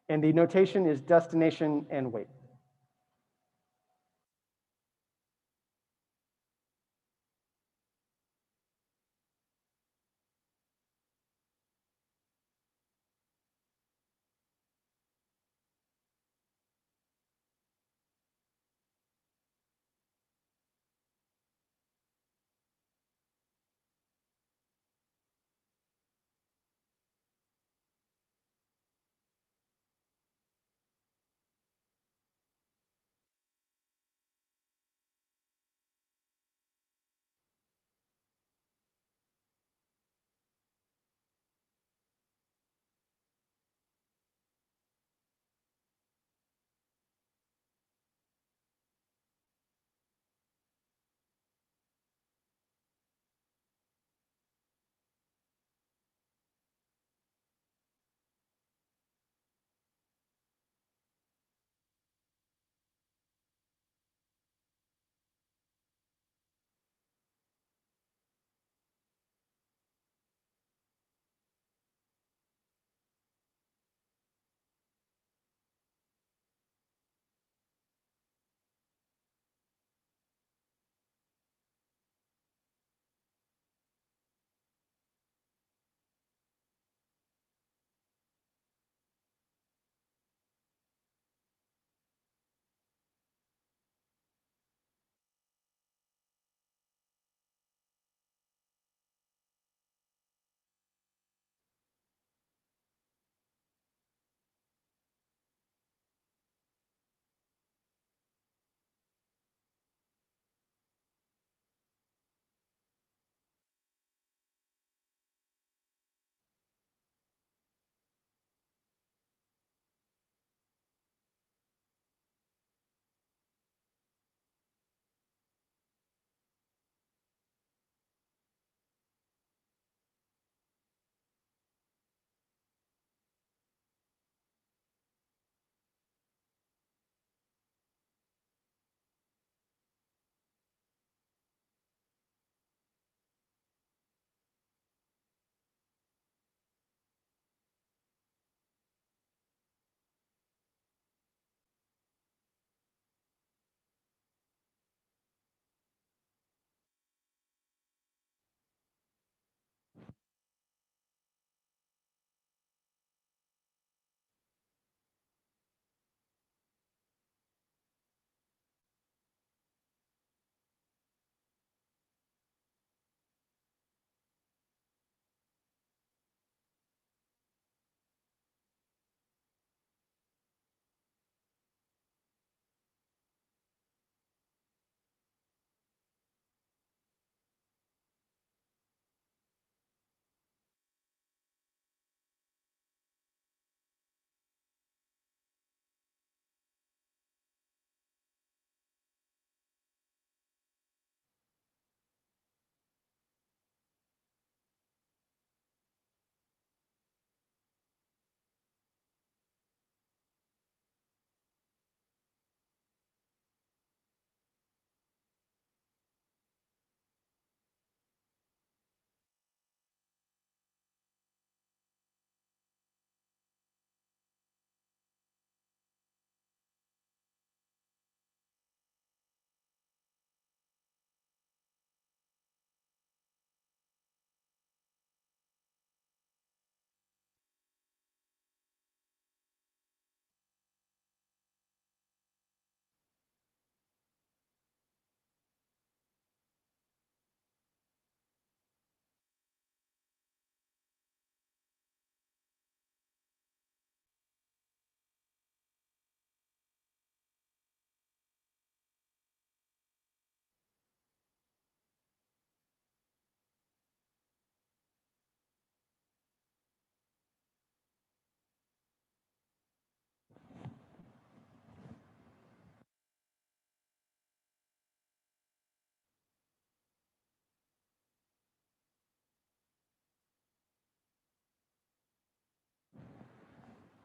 And the notation is destination and weight.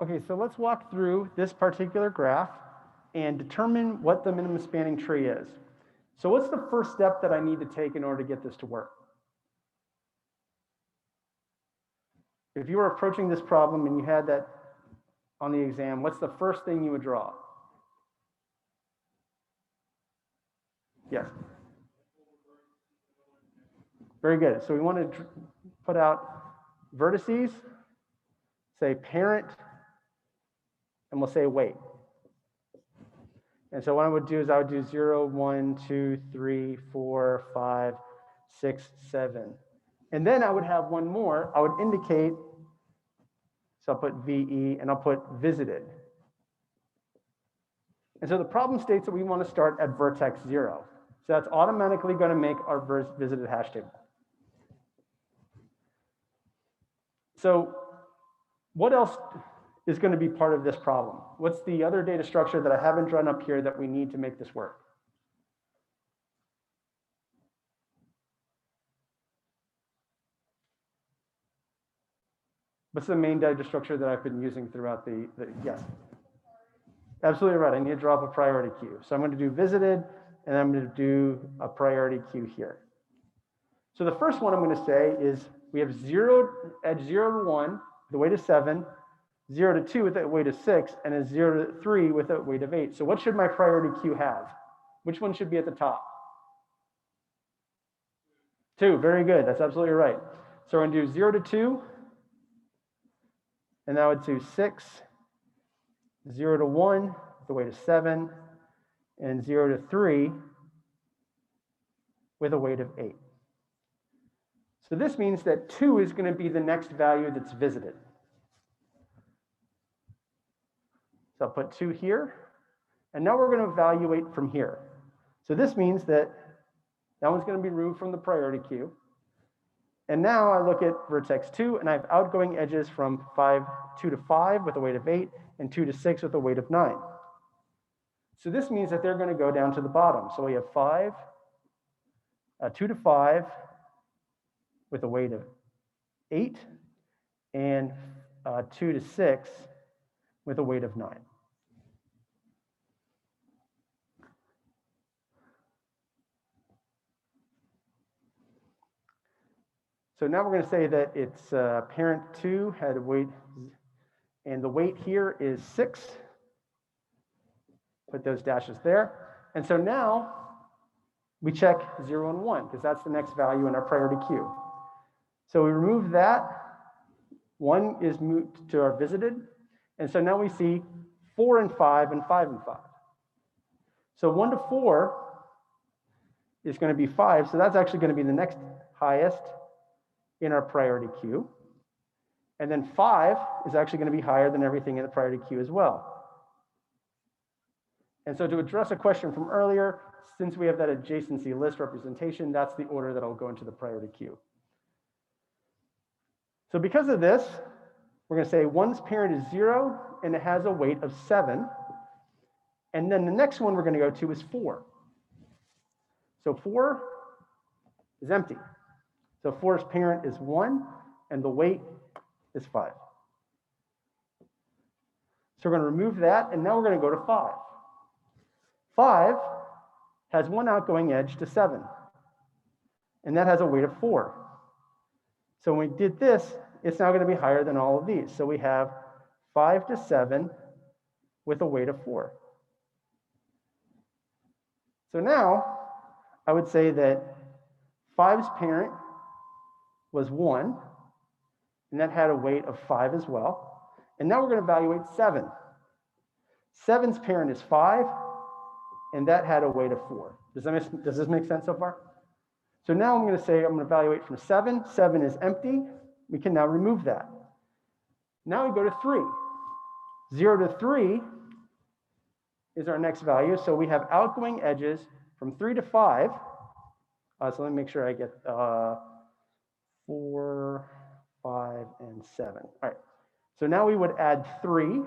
Okay, so let's walk through this particular graph and determine what the minimum spanning tree is. So what's the first step that I need to take in order to get this to work? If you were approaching this problem and you had that on the exam, what's the first thing you would draw? Yes. Very good. So we want to put out vertices, say parent, and we'll say weight. And so what I would do is I would do 0, 1, 2, 3, 4, 5, 6, 7. And then I would have one more. I would indicate, so I'll put VE and I'll put visited. And so the problem states that we want to start at vertex 0. So that's automatically going to make our visited hash table. So what else is going to be part of this problem? What's the other data structure that I haven't drawn up here that we need to make this work? What's the main data structure that I've been using throughout the yes? Absolutely right. I need to draw up a priority queue. So I'm going to do visited, and I'm going to do a priority queue here. So the first one I'm going to say is we have 0 at 0 to 1, the weight of 7, 0 to 2 with a weight of 6, and a 0 to 3 with a weight of 8. So what should my priority queue have? Which one should be at the top? 2, very good. That's absolutely right. So we're going to do 0 to 2, and that would do 6, 0 to 1 with a weight of 7, and 0 to 3 with a weight of 8. So this means that 2 is going to be the next value that's visited. So I'll put 2 here. And now we're going to evaluate from here. So this means that that one's going to be removed from the priority queue. And now I look at vertex 2, and I have outgoing edges from 2 to 5 with a weight of 8, and 2 to 6 with a weight of 9. So this means that they're going to go down to the bottom. So we have 2 to 5 with a weight of 8, and 2 to 6 with a weight of 9. So now we're going to say that it's parent 2 had a weight, and the weight here is 6. Put those dashes there. And so now we check 0 and 1, because that's the next value in our priority queue. So we remove that. 1 is moved to our visited. And so now we see 4 and 5 and 5 and 5. So 1 to 4 is going to be 5. So that's actually going to be the next highest in our priority queue. And then 5 is actually going to be higher than everything in the priority queue as well. And so to address a question from earlier, since we have that adjacency list representation, that's the order that will go into the priority queue. So because of this, we're going to say 1's parent is 0, and it has a weight of 7. And then the next one we're going to go to is 4. So 4 is empty. So 4's parent is 1, and the weight is 5. So we're going to remove that, and now we're going to go to 5. 5 has one outgoing edge to 7, and that has a weight of 4. So when we did this, it's now going to be higher than all of these. So we have 5 to 7 with a weight of 4. So now I would say that 5's parent was 1, and that had a weight of 5 as well. And now we're going to evaluate 7. 7's parent is 5, and that had a weight of 4. Does this make sense so far? So now I'm going to say I'm going to evaluate from 7. 7 is empty. We can now remove that. Now we go to 3. 0 to 3 is our next value. So we have outgoing edges from 3 to 5. So let me make sure I get 4, 5, and 7. All right. So now we would add 3.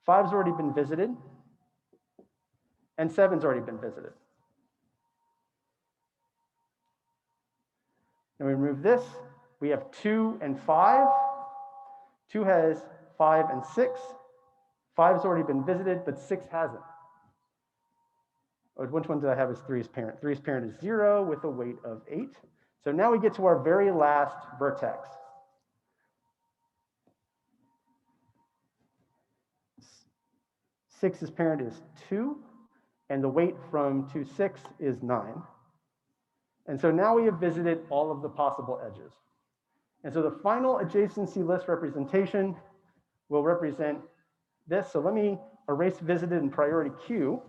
5's already been visited, and 7's already been visited. And we remove this. We have 2 and 5. 2 has 5 and 6. 5's already been visited, but 6 hasn't. Which one did I have as 3's parent? 3's parent is 0 with a weight of 8. So now we get to our very last vertex. 6's parent is 2, and the weight from 2, 6 is 9. And so now we have visited all of the possible edges. And so the final adjacency list representation will represent this. So let me erase visited in priority queue.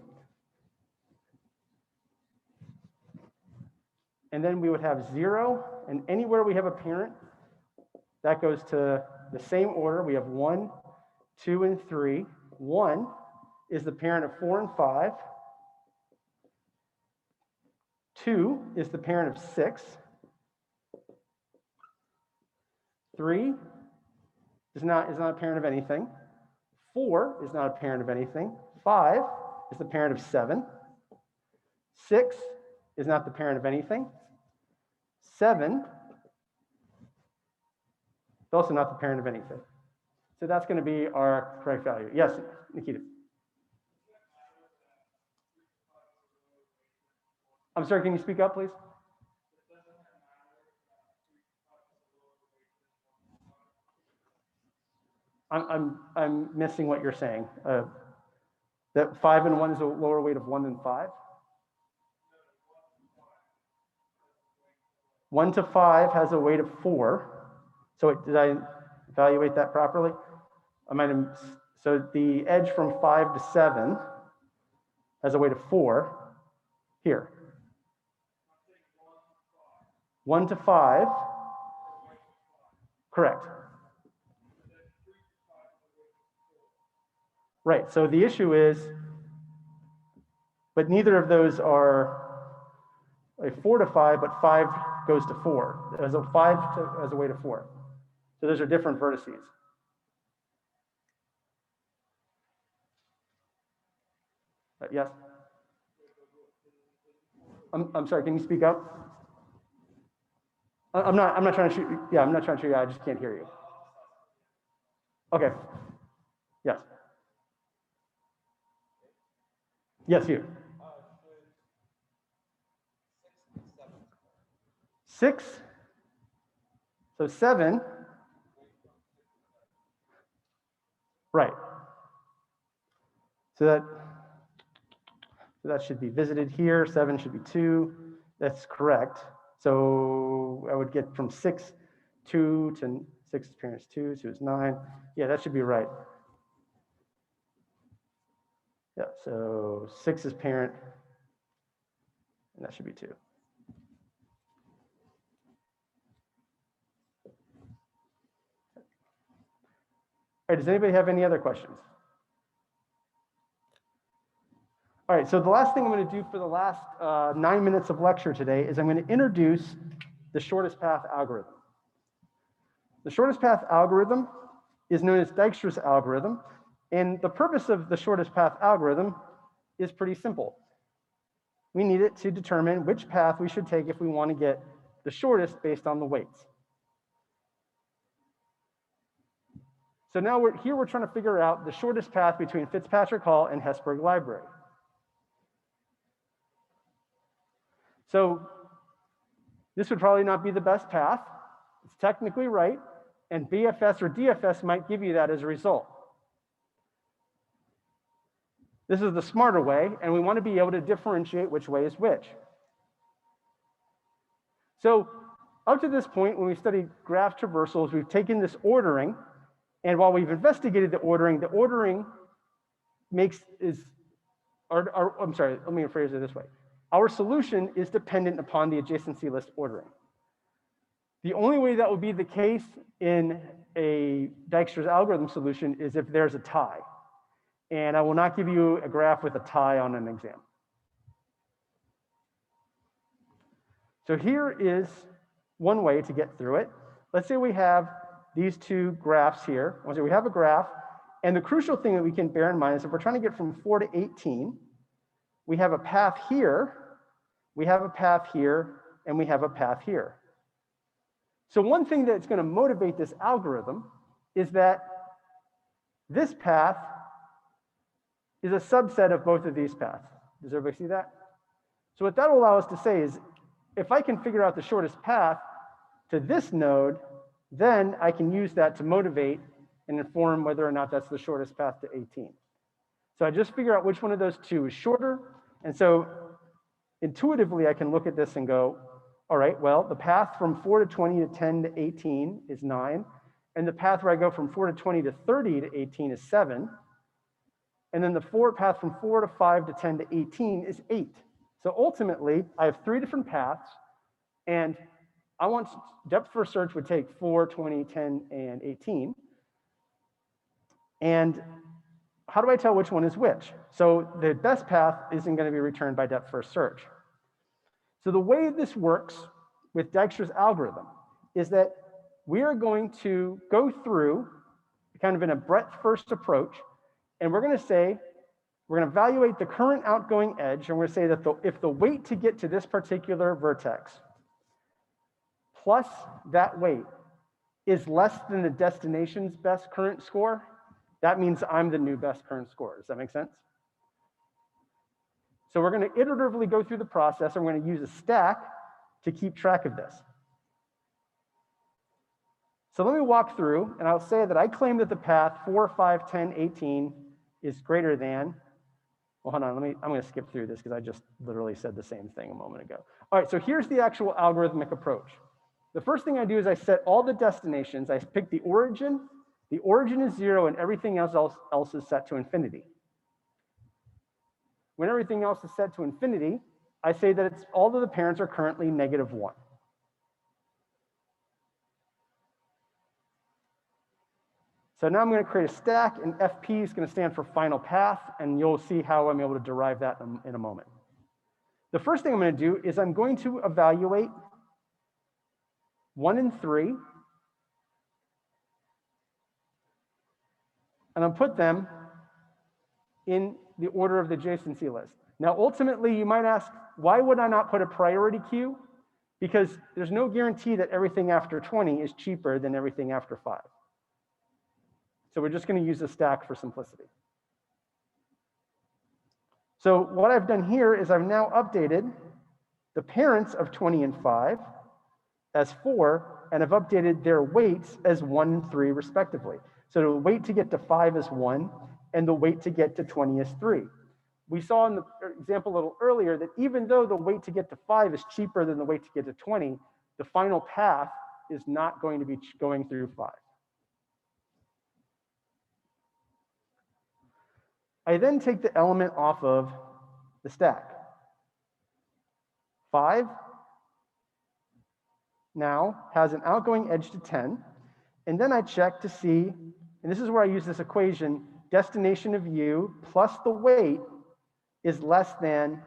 And then we would have 0, and anywhere we have a parent, that goes to the same order. We have 1, 2, and 3. 1 is the parent of 4 and 5. 2 is the parent of 6. 3 is not a parent of anything. 4 is not a parent of anything. 5 is the parent of 7. 6 is not the parent of anything. 7 is also not the parent of anything. So that's going to be our correct value. Yes, Nikita. I'm sorry, can you speak up, please? I'm missing what you're saying. That 5 and 1 is a lower weight of 1 than 5? 1 to 5 has a weight of 4. So did I evaluate that properly? So the edge from 5 to 7 has a weight of 4 here. 1 to 5, correct. Right, so the issue is, but neither of those are a 4 to 5, but 5 goes to 4. As a 5 has a weight of 4. So those are different vertices. Yes? I'm sorry, can you speak up? I'm not trying to shoot. Yeah, I'm not trying to shoot you. I just can't hear you. Okay. Yes. Yes, you. 6. So 7. Right. So that should be visited here. 7 should be 2. That's correct. So I would get from 6, 2 to 6 parents 2, 2 is 9. Yeah, that should be right. Yeah, so 6 is parent, and that should be 2. All right, does anybody have any other questions? All right, so the last thing I'm going to do for the last 9 minutes of lecture today is I'm going to introduce the shortest path algorithm. The shortest path algorithm is known as Dijkstra's algorithm, and the purpose of the shortest path algorithm is pretty simple. We need it to determine which path we should take if we want to get the shortest based on the weights. So now we're trying to figure out the shortest path between Fitzpatrick Hall and Hesburgh Library. So this would probably not be the best path. It's technically right, and BFS or DFS might give you that as a result. This is the smarter way, and we want to be able to differentiate which way is which. So up to this point, when we studied graph traversals, we've taken this ordering, and while we've investigated the ordering I'm sorry, let me rephrase it this way. Our solution is dependent upon the adjacency list ordering. The only way that would be the case in a Dijkstra's algorithm solution is if there's a tie. And I will not give you a graph with a tie on an exam. So here is one way to get through it. Let's say we have these two graphs here. So we have a graph, and the crucial thing that we can bear in mind is if we're trying to get from 4 to 18, we have a path here, we have a path here, and we have a path here. So one thing that's going to motivate this algorithm is that this path is a subset of both of these paths. Does everybody see that? So what that will allow us to say is, if I can figure out the shortest path to this node, then I can use that to motivate and inform whether or not that's the shortest path to 18. So I just figure out which one of those two is shorter. And so intuitively, I can look at this and go, all right, well, the path from 4 to 20 to 10 to 18 is 9. And the path where I go from 4 to 20 to 30 to 18 is 7. And then the path from 4 to 5 to 10 to 18 is 8. So ultimately, I have 3 different paths. And I want depth first search would take 4, 20, 10, and 18. And how do I tell which one is which? So the best path isn't going to be returned by depth first search. So the way this works with Dijkstra's algorithm is that we are going to go through kind of in a breadth first approach, and we're going to say, we're going to evaluate the current outgoing edge, and we're going to say that if the weight to get to this particular vertex plus that weight is less than the destination's best current score, that means I'm the new best current score. Does that make sense? So we're going to iteratively go through the process, and we're going to use a stack to keep track of this. So let me walk through, and I'll say that I claim that the path 4, 5, 10, 18 is greater than, well, hold on, I'm going to skip through this because I just literally said the same thing a moment ago. All right, so here's the actual algorithmic approach. The first thing I do is I set all the destinations. I pick the origin. The origin is 0, and everything else is set to infinity. When everything else is set to infinity, I say that all of the parents are currently -1. So now I'm going to create a stack, and FP is going to stand for final path, and you'll see how I'm able to derive that in a moment. The first thing I'm going to do is I'm going to evaluate 1 and 3, and I'll put them in the order of the adjacency list. Now, ultimately, you might ask, why would I not put a priority queue? Because there's no guarantee that everything after 20 is cheaper than everything after 5. So we're just going to use a stack for simplicity. So what I've done here is I've now updated the parents of 20 and 5 as 4, and I've updated their weights as 1 and 3 respectively. So the weight to get to 5 is 1, and the weight to get to 20 is 3. We saw in the example a little earlier that even though the weight to get to 5 is cheaper than the weight to get to 20, the final path is not going to be going through 5. I then take the element off of the stack. 5 now has an outgoing edge to 10, and then I check to see, and this is where I use this equation, destination of u plus the weight is less than,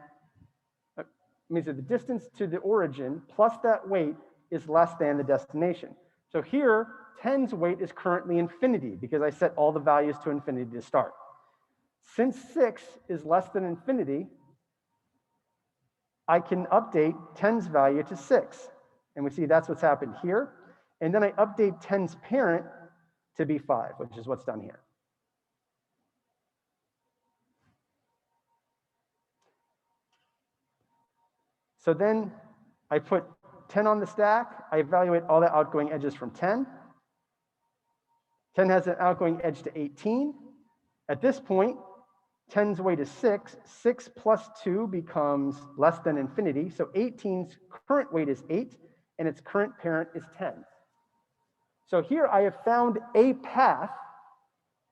means that the distance to the origin plus that weight is less than the destination. So here, 10's weight is currently infinity because I set all the values to infinity to start. Since 6 is less than infinity, I can update 10's value to 6. And we see that's what's happened here. And then I update 10's parent to be 5, which is what's done here. So then I put 10 on the stack. I evaluate all the outgoing edges from 10. 10 has an outgoing edge to 18. At this point, 10's weight is 6. 6 plus 2 becomes less than infinity. So 18's current weight is 8, and its current parent is 10. So here I have found a path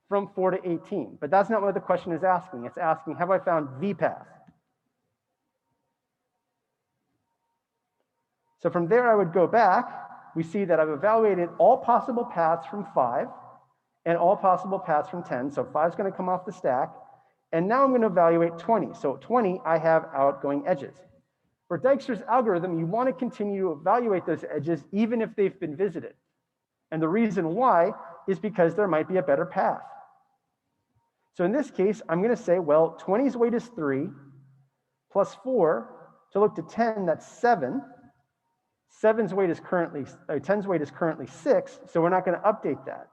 from 4 to 18, but that's not what the question is asking. It's asking, have I found the path? So from there, I would go back. We see that I've evaluated all possible paths from 5 and all possible paths from 10. So 5 is going to come off the stack. And now I'm going to evaluate 20. So 20, I have outgoing edges. For Dijkstra's algorithm, you want to continue to evaluate those edges even if they've been visited. And the reason why is because there might be a better path. So in this case, I'm going to say, well, 20's weight is 3 plus 4 to look to 10, that's 7. 10's weight is currently 6, so we're not going to update that.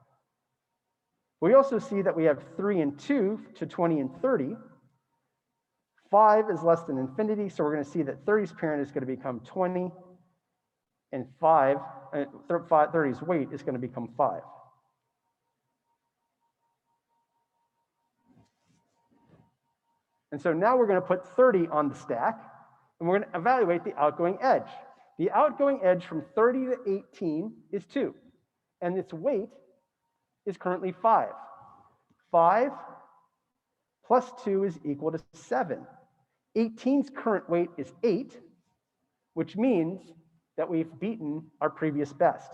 We also see that we have 3 and 2 to 20 and 30. 5 is less than infinity, so we're going to see that 30's parent is going to become 20, and 30's weight is going to become 5. And so now we're going to put 30 on the stack, and we're going to evaluate the outgoing edge. The outgoing edge from 30 to 18 is 2, and its weight is currently 5. 5 plus 2 is equal to 7. 18's current weight is 8, which means that we've beaten our previous best.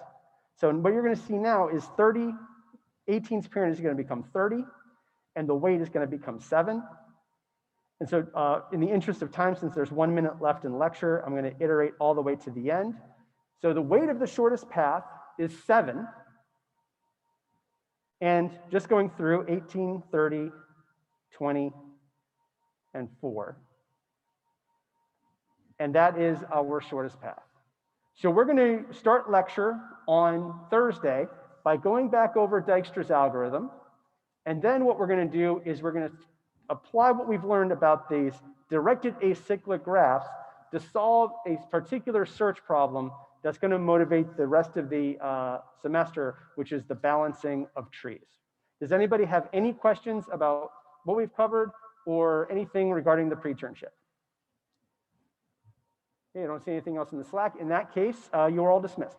So what you're going to see now is 18's parent is going to become 30, and the weight is going to become 7. And so in the interest of time, since there's 1 minute left in lecture, I'm going to iterate all the way to the end. So the weight of the shortest path is 7. And just going through 18, 30, 20, and 4. And that is our shortest path. So we're going to start lecture on Thursday by going back over Dijkstra's algorithm. And then what we're going to do is we're going to apply what we've learned about these directed acyclic graphs to solve a particular search problem that's going to motivate the rest of the semester, which is the balancing of trees. Does anybody have any questions about what we've covered or anything regarding the pre-internship? Okay, I don't see anything else in the Slack. In that case, you're all dismissed.